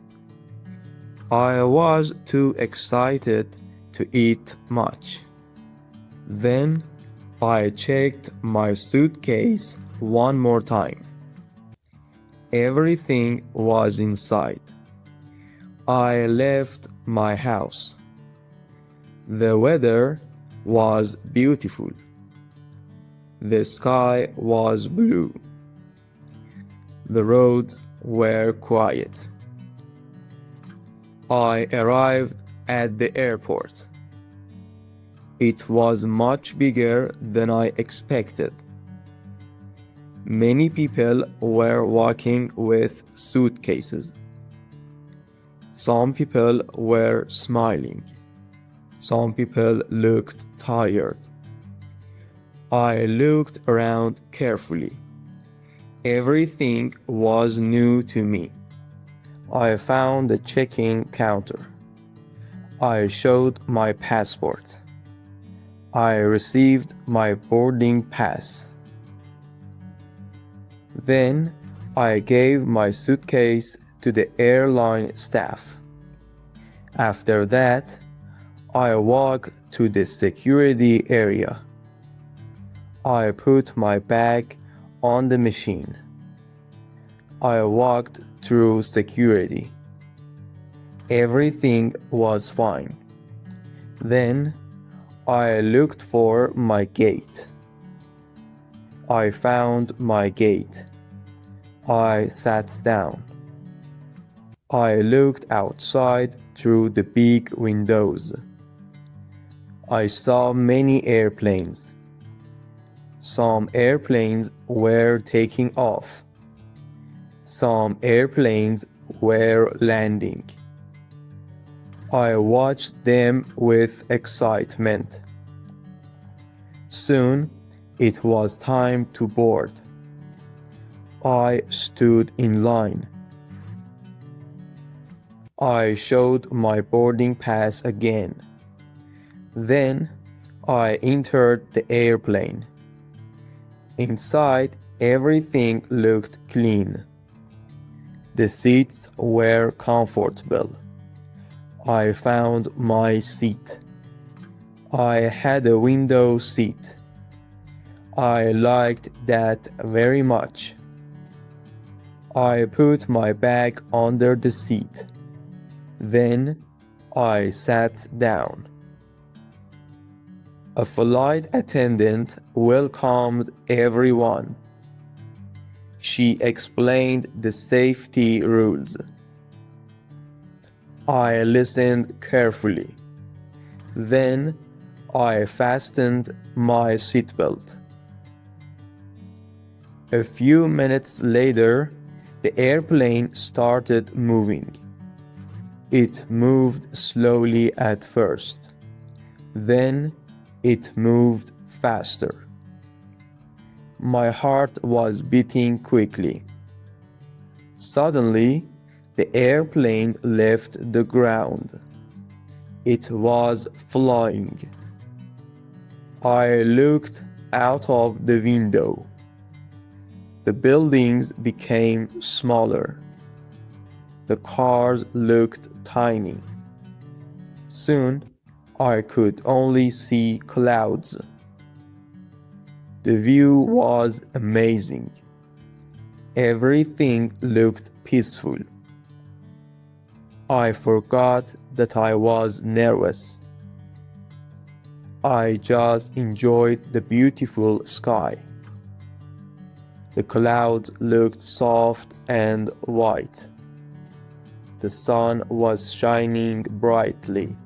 I was too excited to eat much. Then I checked my suitcase one more time. Everything was inside. I left my house. The weather was beautiful. The sky was blue. The roads were quiet. I arrived at the airport. It was much bigger than I expected. Many people were walking with suitcases. Some people were smiling. Some people looked tired. I looked around carefully. Everything was new to me. I found the check-in counter. I showed my passport. I received my boarding pass. Then I gave my suitcase to the airline staff. After that, I walked to the security area. I put my bag on the machine. I walked through security. Everything was fine. Then I looked for my gate. I found my gate. I sat down. I looked outside through the big windows. I saw many airplanes. Some airplanes were taking off. Some airplanes were landing. I watched them with excitement. Soon, it was time to board. I stood in line. I showed my boarding pass again. Then, I entered the airplane. Inside, everything looked clean. The seats were comfortable. I found my seat. I had a window seat. I liked that very much. I put my bag under the seat. Then I sat down. A flight attendant welcomed everyone. She explained the safety rules. I listened carefully. Then I fastened my seatbelt. A few minutes later, the airplane started moving. It moved slowly at first. Then it moved faster. My heart was beating quickly. Suddenly, the airplane left the ground. It was flying. I looked out of the window. The buildings became smaller. The cars looked tiny. Soon, I could only see clouds. The view was amazing. Everything looked peaceful. I forgot that I was nervous. I just enjoyed the beautiful sky. The clouds looked soft and white. The sun was shining brightly.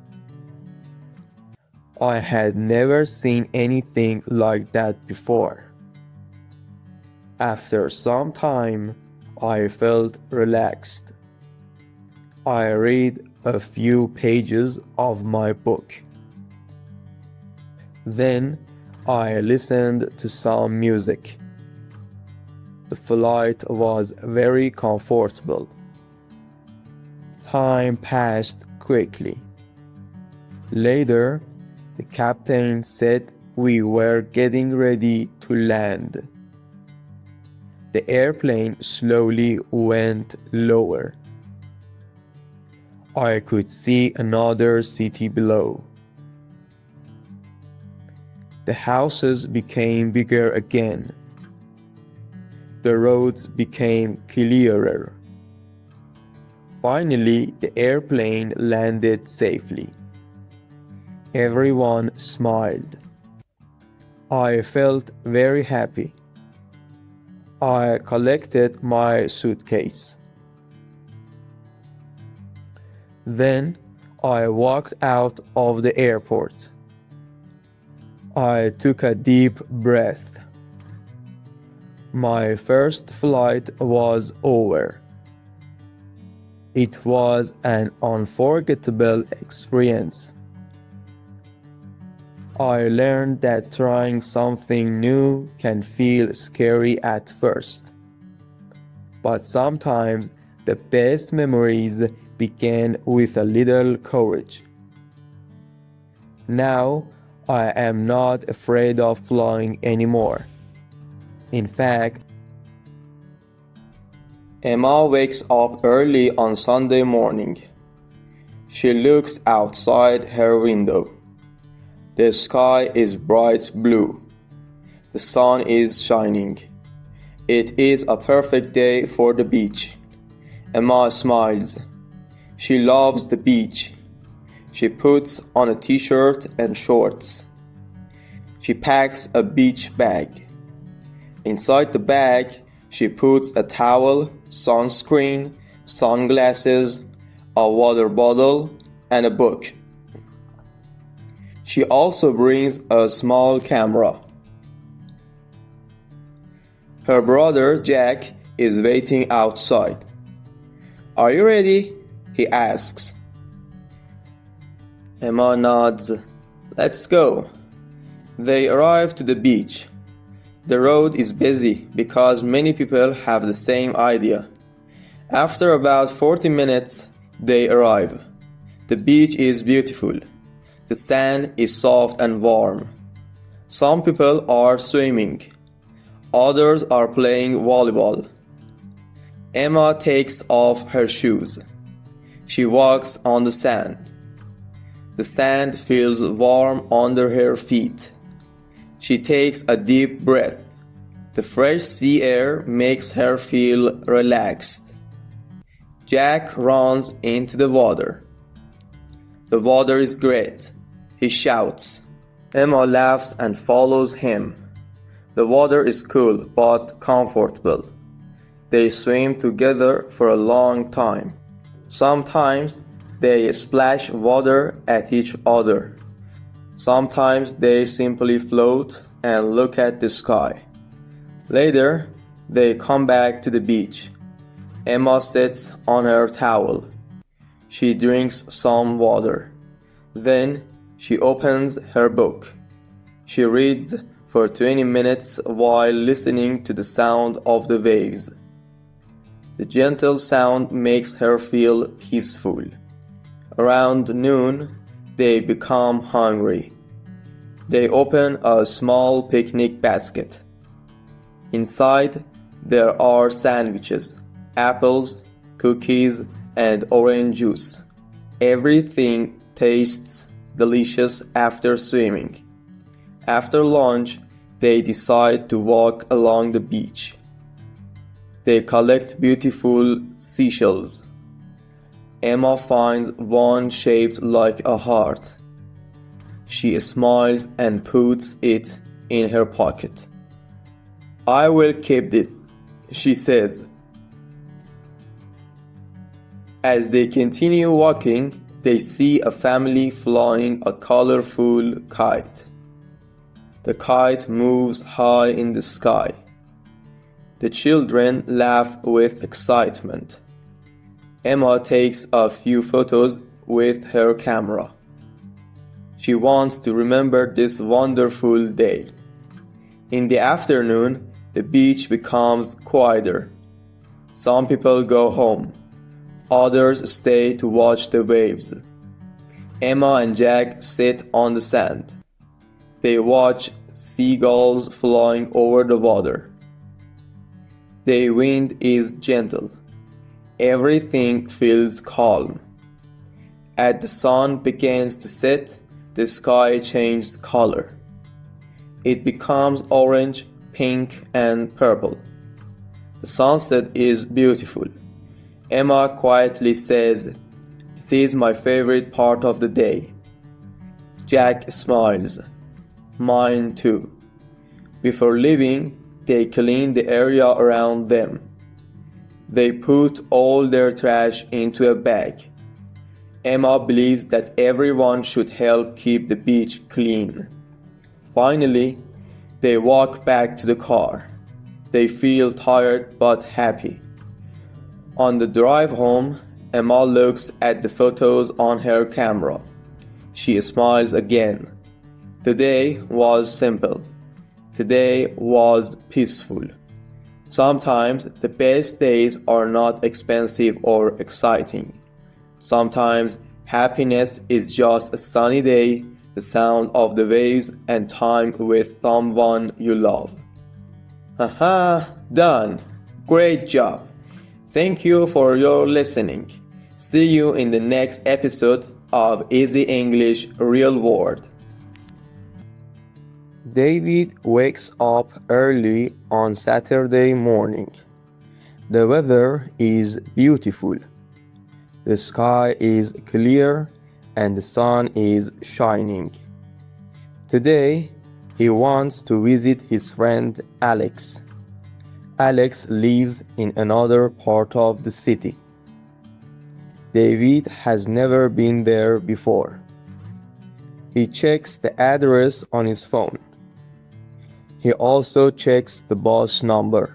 I had never seen anything like that before. After some time, I felt relaxed. I read a few pages of my book. Then I listened to some music. The flight was very comfortable. Time passed quickly. Later, the captain said we were getting ready to land. The airplane slowly went lower. I could see another city below. The houses became bigger again. The roads became clearer. Finally, the airplane landed safely. Everyone smiled. I felt very happy. I collected my suitcase. Then I walked out of the airport. I took a deep breath. My first flight was over. It was an unforgettable experience. I learned that trying something new can feel scary at first. But sometimes the best memories begin with a little courage. Now, I am not afraid of flying anymore. In fact, Emma wakes up early on Sunday morning. She looks outside her window. The sky is bright blue. The sun is shining. It is a perfect day for the beach. Emma smiles. She loves the beach. She puts on a t-shirt and shorts. She packs a beach bag. Inside the bag, she puts a towel, sunscreen, sunglasses, a water bottle, and a book. She also brings a small camera. Her brother Jack is waiting outside. "Are you ready?" he asks. Emma nods. "Let's go." They arrive to the beach. The road is busy because many people have the same idea. After about 40 minutes, they arrive. The beach is beautiful. The sand is soft and warm. Some people are swimming. Others are playing volleyball. Emma takes off her shoes. She walks on the sand. The sand feels warm under her feet. She takes a deep breath. The fresh sea air makes her feel relaxed. Jack runs into the water. The water is great, he shouts. Emma laughs and follows him. The water is cool but comfortable. They swim together for a long time. Sometimes they splash water at each other. Sometimes they simply float and look at the sky. Later, they come back to the beach. Emma sits on her towel. She drinks some water. Then she opens her book. She reads for 20 minutes while listening to the sound of the waves. The gentle sound makes her feel peaceful. Around noon, they become hungry. They open a small picnic basket. Inside, there are sandwiches, apples, cookies, and orange juice. Everything tastes delicious after swimming. After lunch, they decide to walk along the beach. They collect beautiful seashells. Emma finds one shaped like a heart. She smiles and puts it in her pocket. "I will keep this," she says. As they continue walking, they see a family flying a colorful kite. The kite moves high in the sky. The children laugh with excitement. Emma takes a few photos with her camera. She wants to remember this wonderful day. In the afternoon, the beach becomes quieter. Some people go home. Others stay to watch the waves. Emma and Jack sit on the sand. They watch seagulls flying over the water. The wind is gentle. Everything feels calm. As the sun begins to set, the sky changes color. It becomes orange, pink, and purple. The sunset is beautiful. Emma quietly says, "This is my favorite part of the day." Jack smiles. "Mine too." Before leaving, they clean the area around them. They put all their trash into a bag. Emma believes that everyone should help keep the beach clean. Finally, they walk back to the car. They feel tired but happy. On the drive home, Emma looks at the photos on her camera. She smiles again. The day was simple. Today was peaceful. Sometimes the best days are not expensive or exciting. Sometimes happiness is just a sunny day, the sound of the waves, and time with someone you love. Haha, done. Great job. Thank you for your listening. See you in the next episode of Easy English Real World. David wakes up early on Saturday morning. The weather is beautiful. The sky is clear and the sun is shining. Today, he wants to visit his friend Alex. Alex lives in another part of the city. David has never been there before. He checks the address on his phone. He also checks the bus number.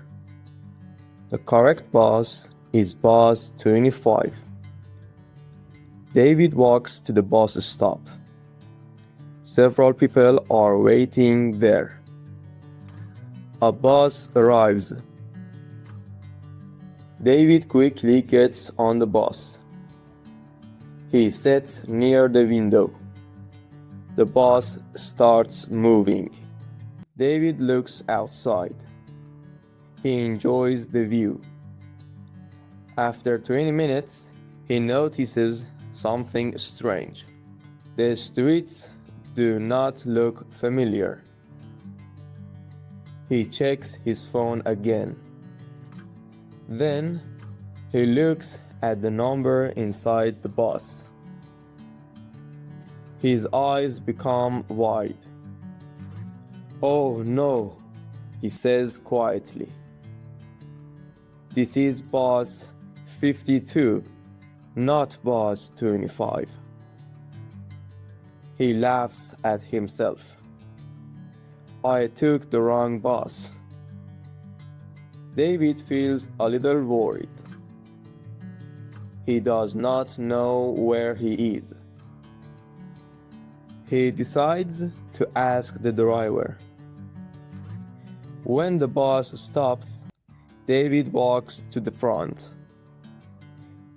The correct bus is bus 25. David walks to the bus stop. Several people are waiting there. A bus arrives. David quickly gets on the bus. He sits near the window. The bus starts moving. David looks outside. He enjoys the view. After 20 minutes, he notices something strange. The streets do not look familiar. He checks his phone again. Then he looks at the number inside the bus. His eyes become wide. "Oh no," he says quietly. "This is bus 52, not bus 25. He laughs at himself. "I took the wrong bus." David feels a little worried. He does not know where he is. He decides to ask the driver. When the bus stops, David walks to the front.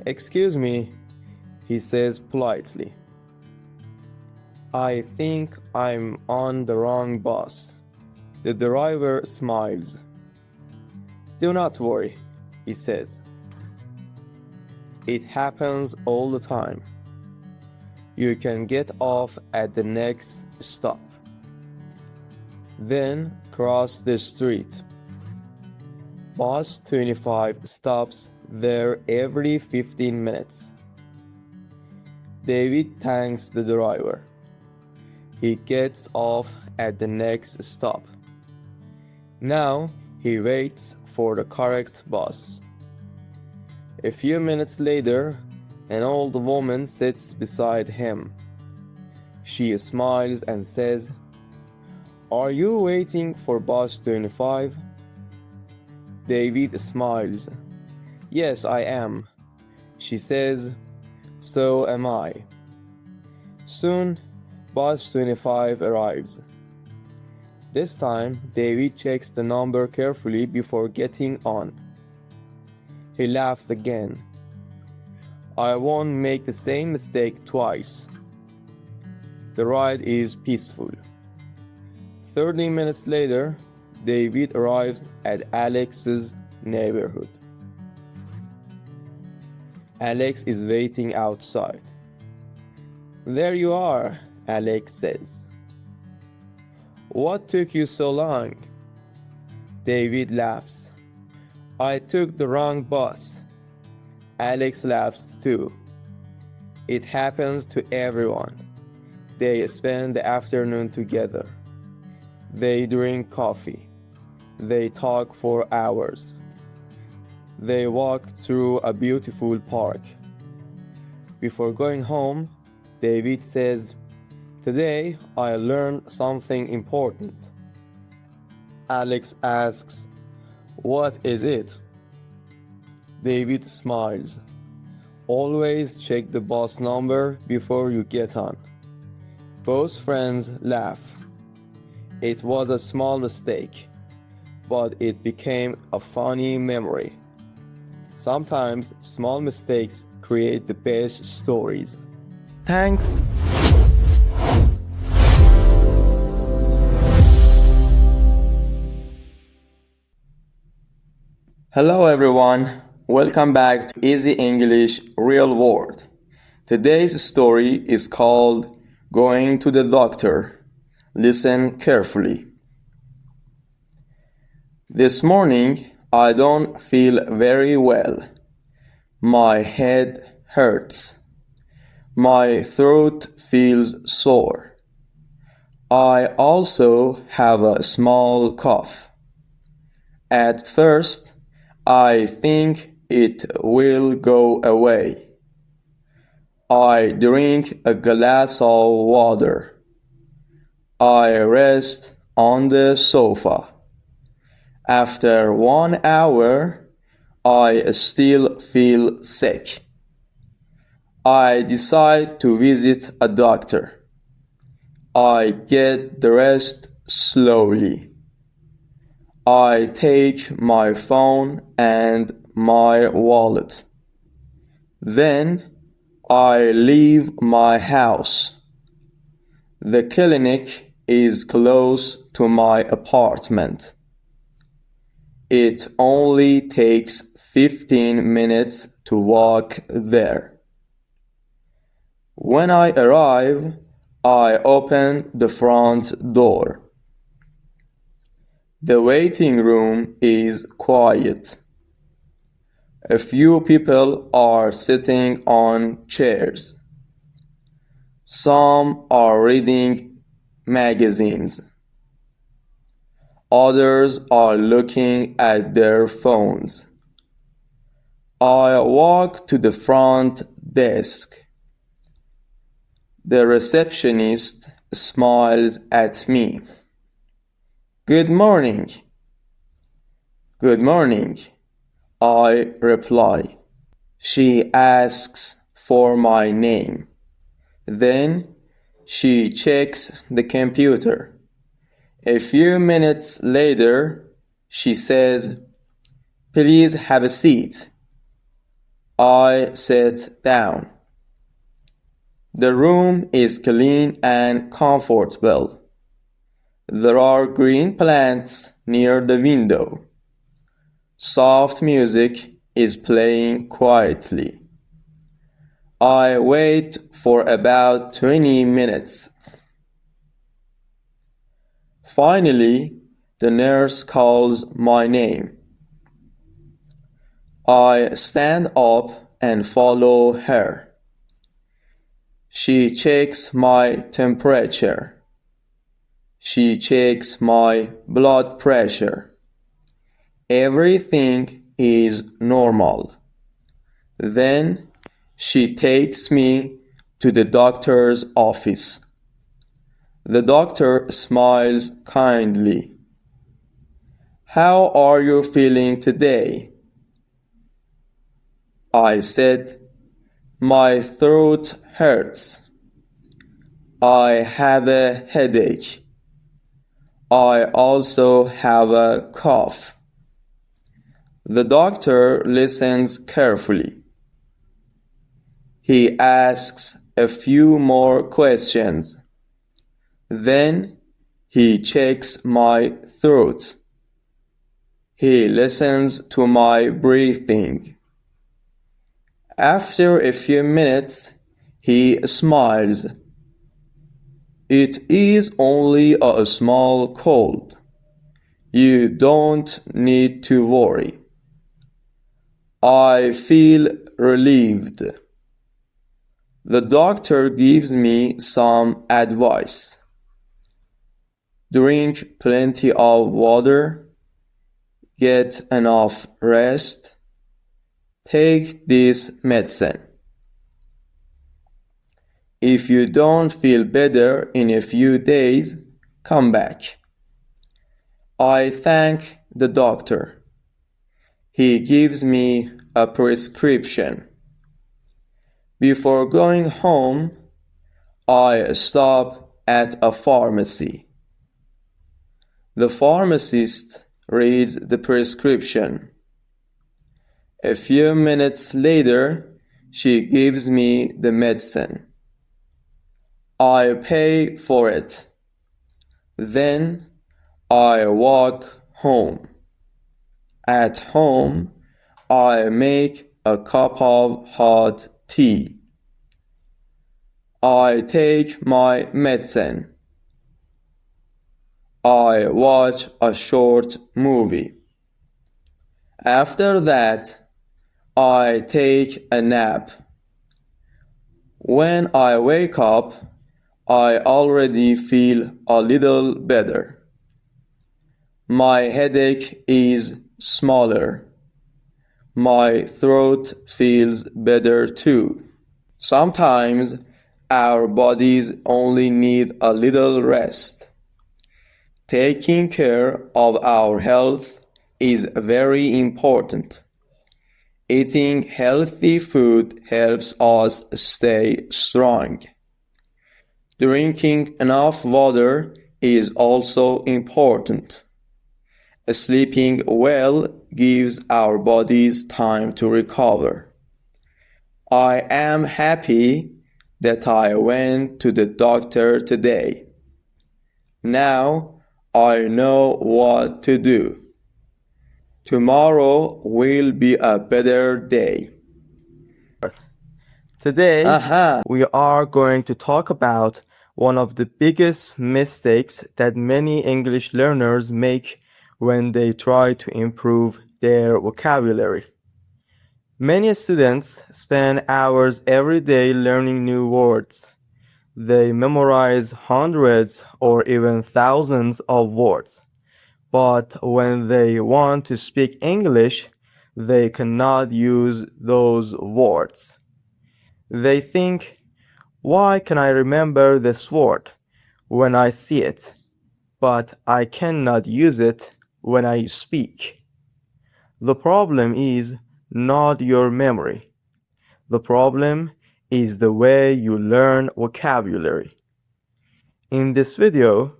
"Excuse me," he says politely. "I think I'm on the wrong bus." The driver smiles. "Do not worry," he says. "It happens all the time. You can get off at the next stop. Then cross the street. Bus 25 stops there every 15 minutes. David thanks the driver. He gets off at the next stop. Now he waits for the correct bus. A few minutes later, an old woman sits beside him. She smiles and says, "Are you waiting for bus 25? David smiles. "Yes, I am." She says, "So am I." Soon, bus 25 arrives. This time, David checks the number carefully before getting on. He laughs again. I won't make the same mistake twice. The ride is peaceful. 30 minutes later, David arrives at Alex's neighborhood. Alex is waiting outside. There you are, Alex says. What took you so long? David laughs. I took the wrong bus. Alex laughs too. It happens to everyone. They spend the afternoon together. They drink coffee. They talk for hours. They walk through a beautiful park. Before going home, David says, Today I learned something important. Alex asks, What is it? David smiles. Always check the bus number before you get on. Both friends laugh. It was a small mistake, but it became a funny memory. Sometimes small mistakes create the best stories. Thanks. Hello everyone, welcome back to Easy English Real World. Today's story is called Going to the Doctor. Listen carefully. This morning I don't feel very well. My head hurts. My throat feels sore. I also have a small cough. At first, I think it will go away. I drink a glass of water. I rest on the sofa. After 1 hour, I still feel sick. I decide to visit a doctor. I get dressed slowly. I take my phone and my wallet. Then I leave my house. The clinic is close to my apartment. It only takes 15 minutes to walk there. When I arrive, I open the front door. The waiting room is quiet. A few people are sitting on chairs. Some are reading magazines. Others are looking at their phones. I walk to the front desk. The receptionist smiles at me. Good morning. Good morning, I reply. She asks for my name. Then she checks the computer. A few minutes later, she says, Please have a seat. I sit down. The room is clean and comfortable. There are green plants near the window. Soft music is playing quietly. I wait for about 20 minutes. Finally, the nurse calls my name. I stand up and follow her. She checks my temperature. She checks my blood pressure. Everything is normal. Then she takes me to the doctor's office. The doctor smiles kindly. How are you feeling today? I said, My throat hurts. I have a headache. I also have a cough. The doctor listens carefully. He asks a few more questions. Then he checks my throat. He listens to my breathing. After a few minutes, he smiles. It is only a small cold. You don't need to worry. I feel relieved. The doctor gives me some advice. Drink plenty of water. Get enough rest. Take this medicine. If you don't feel better in a few days, come back. I thank the doctor. He gives me a prescription. Before going home, I stop at a pharmacy. The pharmacist reads the prescription. A few minutes later, she gives me the medicine. I pay for it. Then I walk home. At home, I make a cup of hot tea. I take my medicine. I watch a short movie. After that, I take a nap. When I wake up, I already feel a little better. My headache is smaller. My throat feels better too. Sometimes our bodies only need a little rest. Taking care of our health is very important. Eating healthy food helps us stay strong. Drinking enough water is also important. Sleeping well gives our bodies time to recover. I am happy that I went to the doctor today. Now I know what to do. Tomorrow will be a better day. Today, we are going to talk about one of the biggest mistakes that many English learners make when they try to improve their vocabulary. Many students spend hours every day learning new words. They memorize hundreds or even thousands of words. But when they want to speak English, they cannot use those words. They think, why can I remember this word when I see it, but I cannot use it when I speak? The problem is not your memory. The problem is the way you learn vocabulary. In this video,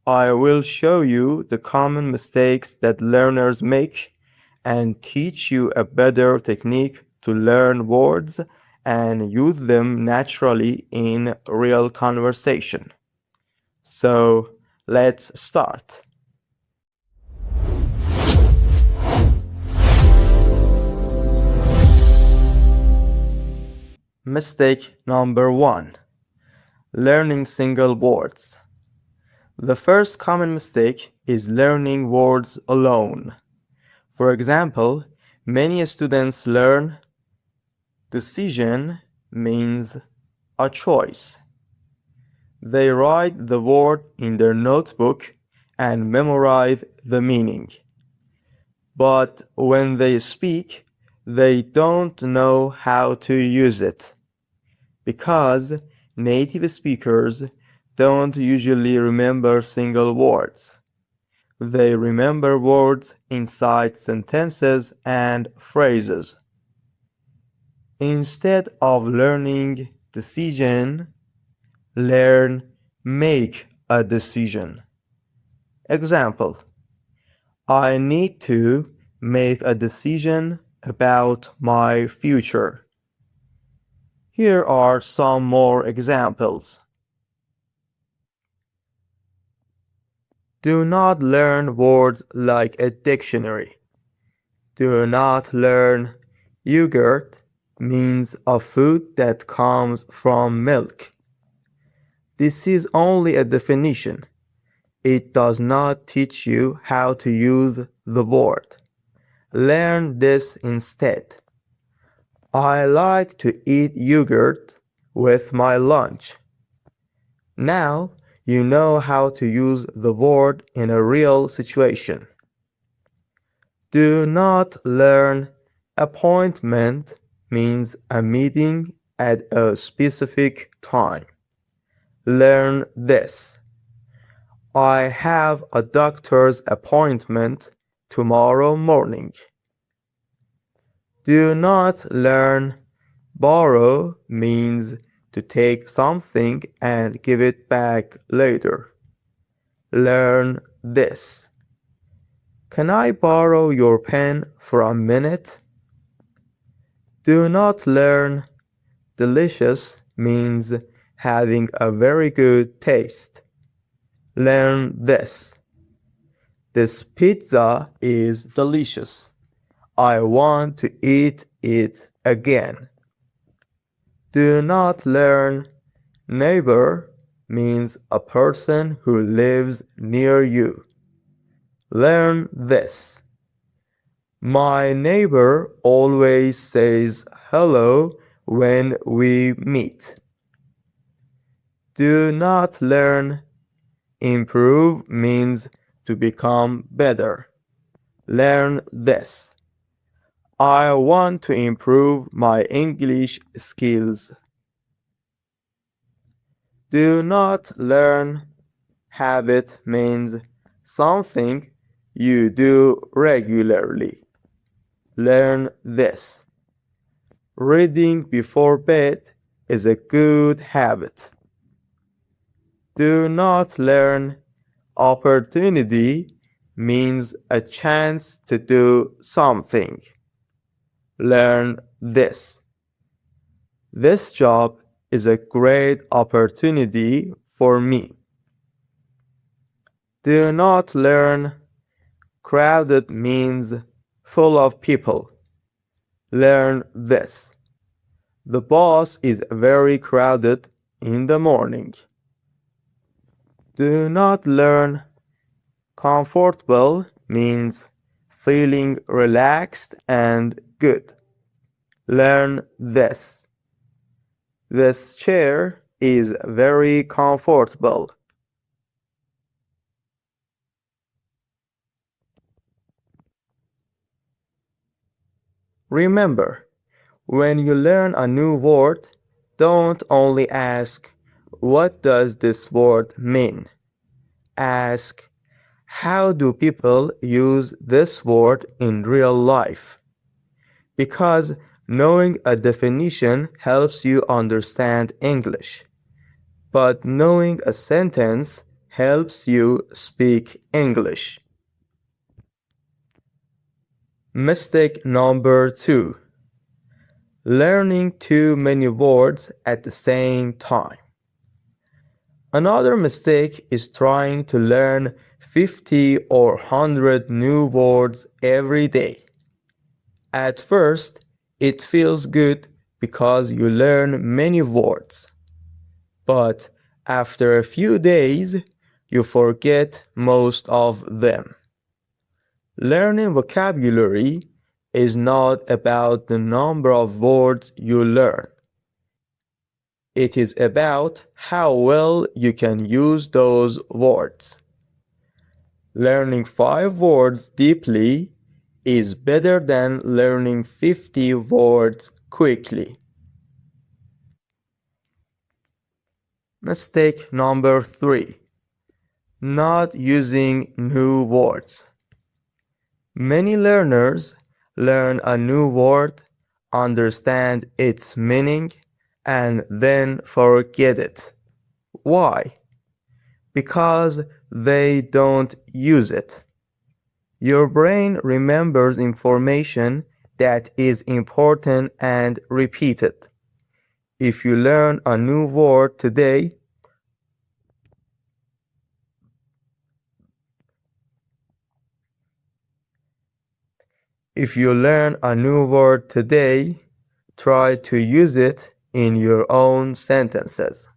I will show you the common mistakes that learners make and teach you a better technique to learn words and use them naturally in real conversation. So, let's start. Mistake number 1. Learning single words. The first common mistake is learning words alone. For example, many students learn decision means a choice. They write the word in their notebook and memorize the meaning. But when they speak, they don't know how to use it. Because native speakers don't usually remember single words. They remember words inside sentences and phrases. Instead of learning decision, learn make a decision. Example: I need to make a decision about my future. Here are some more examples. Do not learn words like a dictionary. Do not learn yogurt means a food that comes from milk. This is only a definition. It does not teach you how to use the word. Learn this instead. I like to eat yogurt with my lunch. Now you know how to use the word in a real situation. Do not learn appointment means a meeting at a specific time. Learn this. I have a doctor's appointment tomorrow morning. Do not learn borrow means to take something and give it back later. Learn this. Can I borrow your pen for a minute? Do not learn delicious means having a very good taste. Learn this. This pizza is delicious. I want to eat it again. Do not learn neighbor means a person who lives near you. Learn this. My neighbor always says hello when we meet. Do not learn improve means to become better. Learn this. I want to improve my English skills. Do not learn habit means something you do regularly. Learn this. Reading before bed is a good habit. Do not learn opportunity means a chance to do something. Learn this. This job is a great opportunity for me. Do not learn crowded means full of people. Learn this. The bus is very crowded in the morning. Do not learn comfortable means feeling relaxed and good. Learn this. This chair is very comfortable. Remember, when you learn a new word, don't only ask, what does this word mean? Ask, how do people use this word in real life? Because knowing a definition helps you understand English, but knowing a sentence helps you speak English. Mistake number 2. Learning too many words at the same time. Another mistake is trying to learn 50 or 100 new words every day. At first, it feels good because you learn many words. But after a few days, you forget most of them. Learning vocabulary is not about the number of words you learn. It is about how well you can use those words. Learning 5 words deeply is better than learning 50 words quickly. Mistake number 3. Not using new words. Many learners learn a new word, understand its meaning, and then forget it. Why? Because they don't use it. Your brain remembers information that is important and repeated. If you learn a new word today, try to use it in your own sentences.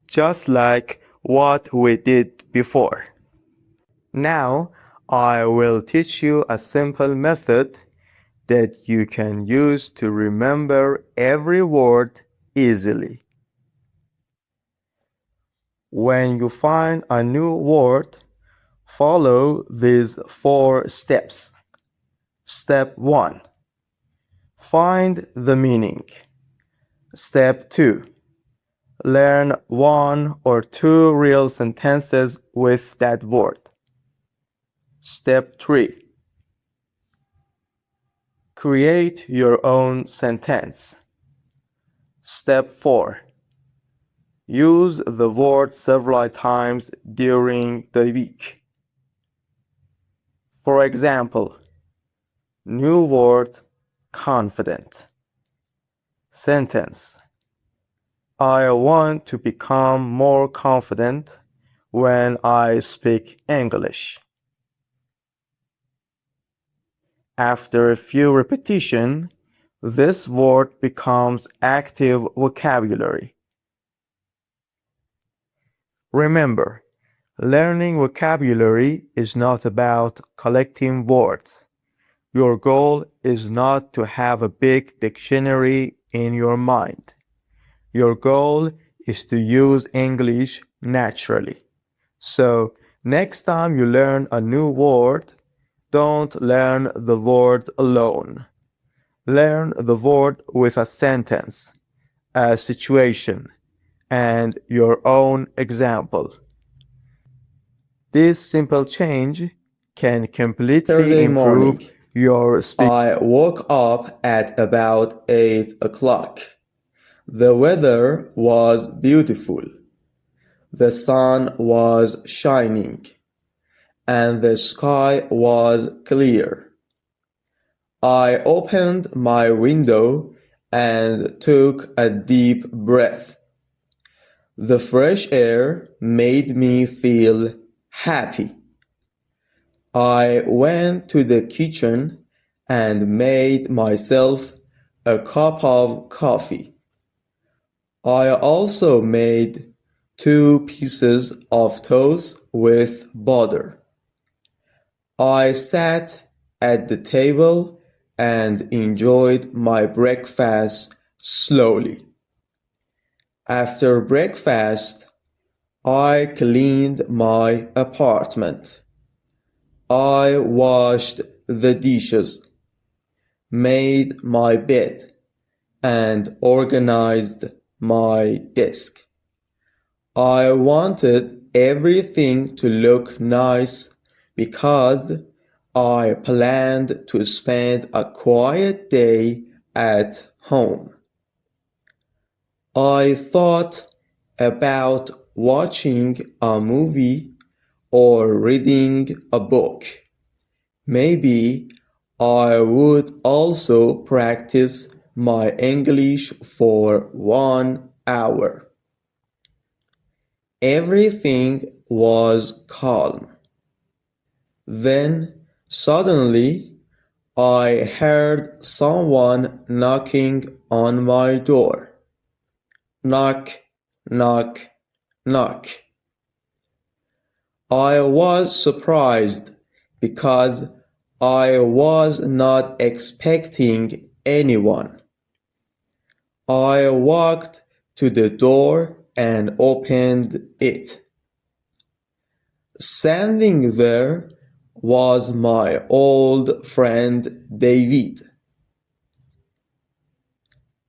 Just like what we did before. Now, I will teach you a simple method that you can use to remember every word easily. When you find a new word, follow these 4 steps. Step 1. Find the meaning. Step 2. Learn 1 or 2 real sentences with that word. Step 3. Create your own sentence. Step 4. Use the word several times during the week. For example, new word, confident. Sentence: I want to become more confident when I speak English. After a few repetitions, this word becomes active vocabulary. Remember, learning vocabulary is not about collecting words. Your goal is not to have a big dictionary in your mind. Your goal is to use English naturally. So, next time you learn a new word, don't learn the word alone. Learn the word with a sentence, a situation, and your own example. This simple change can completely improve your speaking. I woke up at about 8 o'clock. The weather was beautiful. The sun was shining, and the sky was clear. I opened my window and took a deep breath. The fresh air made me feel happy. I went to the kitchen and made myself a cup of coffee. I also made 2 pieces of toast with butter. I sat at the table and enjoyed my breakfast slowly. After breakfast, I cleaned my apartment. I washed the dishes, made my bed, and organized my desk. I wanted everything to look nice because I planned to spend a quiet day at home. I thought about watching a movie or reading a book. Maybe I would also practice my English for 1 hour. Everything was calm. Then suddenly I heard someone knocking on my door. Knock, knock, knock. I was surprised because I was not expecting anyone. I walked to the door and opened it. Standing there was my old friend David.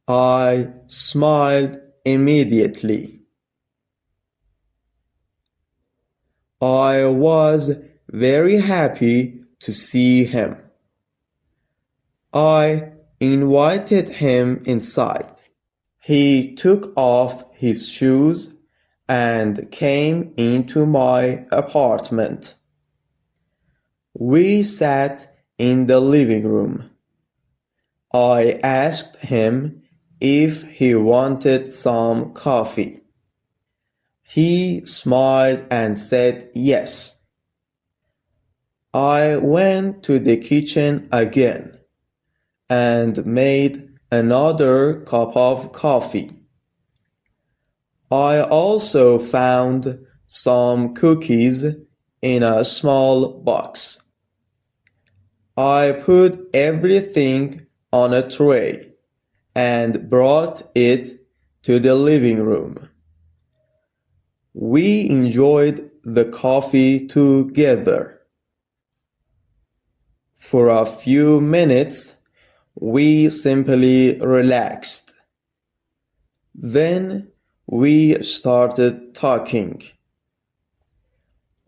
I smiled immediately. I was very happy to see him. I invited him inside. He took off his shoes and came into my apartment. We sat in the living room. I asked him if he wanted some coffee. He smiled and said yes. I went to the kitchen again and made another cup of coffee. I also found some cookies in a small box. I put everything on a tray and brought it to the living room. We enjoyed the coffee together. For a few minutes, we simply relaxed. Then we started talking.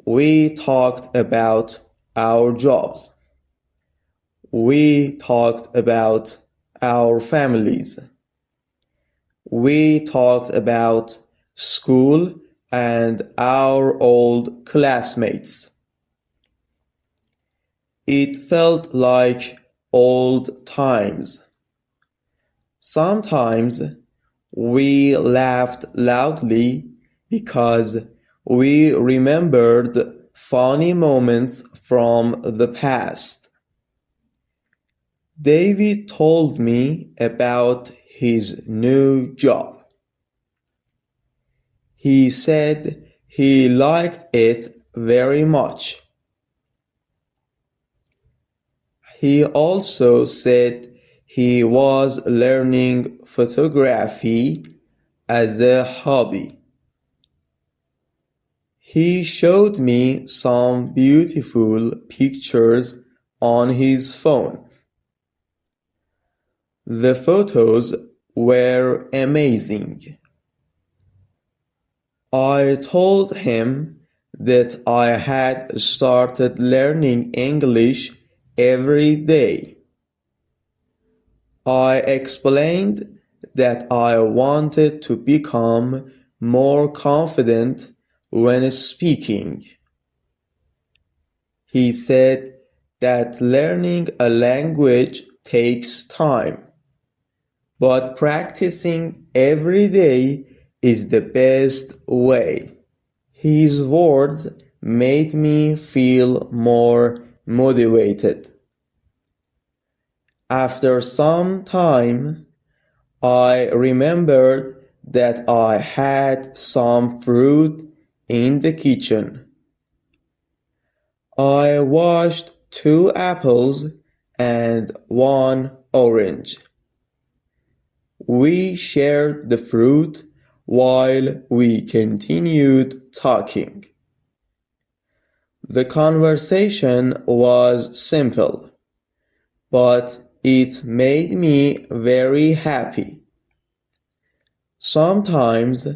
We talked about our jobs. We talked about our families. We talked about school and our old classmates. It felt like old times. Sometimes we laughed loudly because we remembered funny moments from the past. David told me about his new job. He said he liked it very much. He also said he was learning photography as a hobby. He showed me some beautiful pictures on his phone. The photos were amazing. I told him that I had started learning English every day. I explained that I wanted to become more confident when speaking. He said that learning a language takes time, but practicing every day is the best way. His words made me feel more motivated. After some time, I remembered that I had some fruit in the kitchen. I washed 2 apples and 1 orange. We shared the fruit while we continued talking. The conversation was simple, but it made me very happy. Sometimes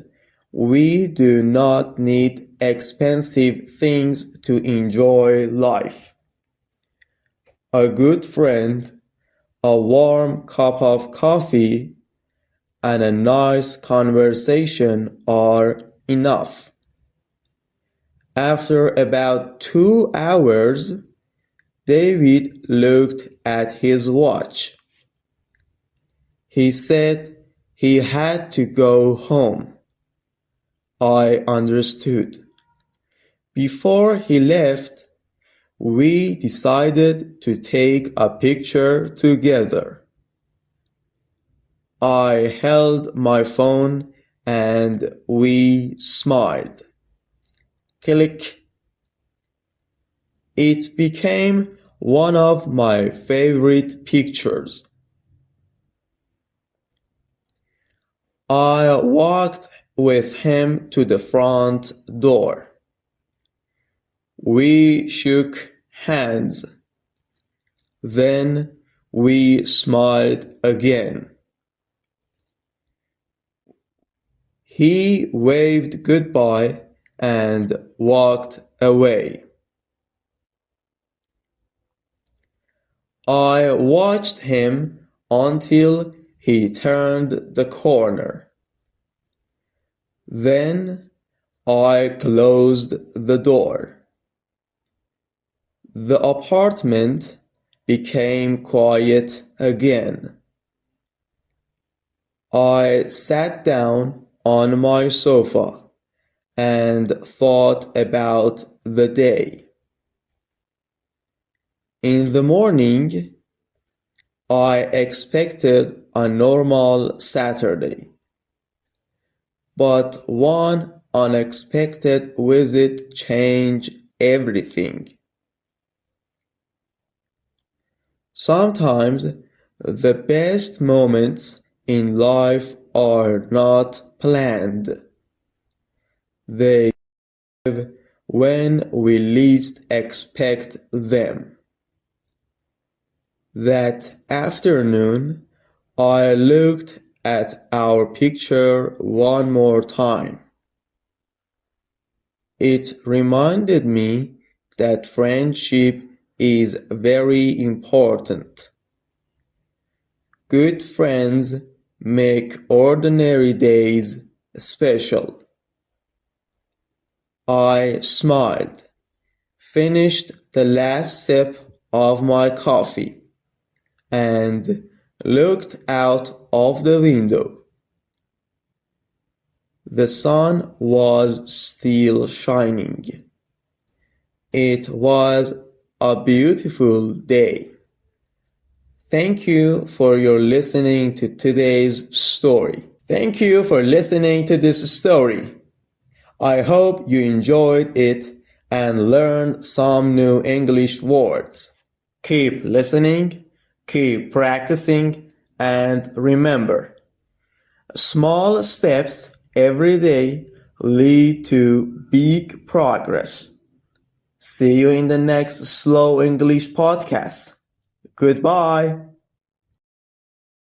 we do not need expensive things to enjoy life. A good friend, a warm cup of coffee, and a nice conversation are enough. After about 2 hours, David looked at his watch. He said he had to go home. I understood. Before he left, we decided to take a picture together. I held my phone and we smiled. Click. It became one of my favorite pictures. I walked with him to the front door. We shook hands. Then we smiled again. He waved goodbye and walked away. I watched him until he turned the corner. Then I closed the door. The apartment became quiet again. I sat down on my sofa and thought about the day. In the morning, I expected a normal Saturday, but one unexpected visit changed everything. Sometimes the best moments in life are not planned. They arrive when we least expect them. That afternoon, I looked at our picture one more time. It reminded me that friendship is very important. Good friends make ordinary days special. I smiled, finished the last sip of my coffee, and looked out of the window. The sun was still shining. It was a beautiful day. Thank you for your listening to today's story. Thank you for listening to this story. I hope you enjoyed it and learned some new English words. Keep listening, keep practicing, and remember, small steps every day lead to big progress. See you in the next Slow English podcast. Goodbye.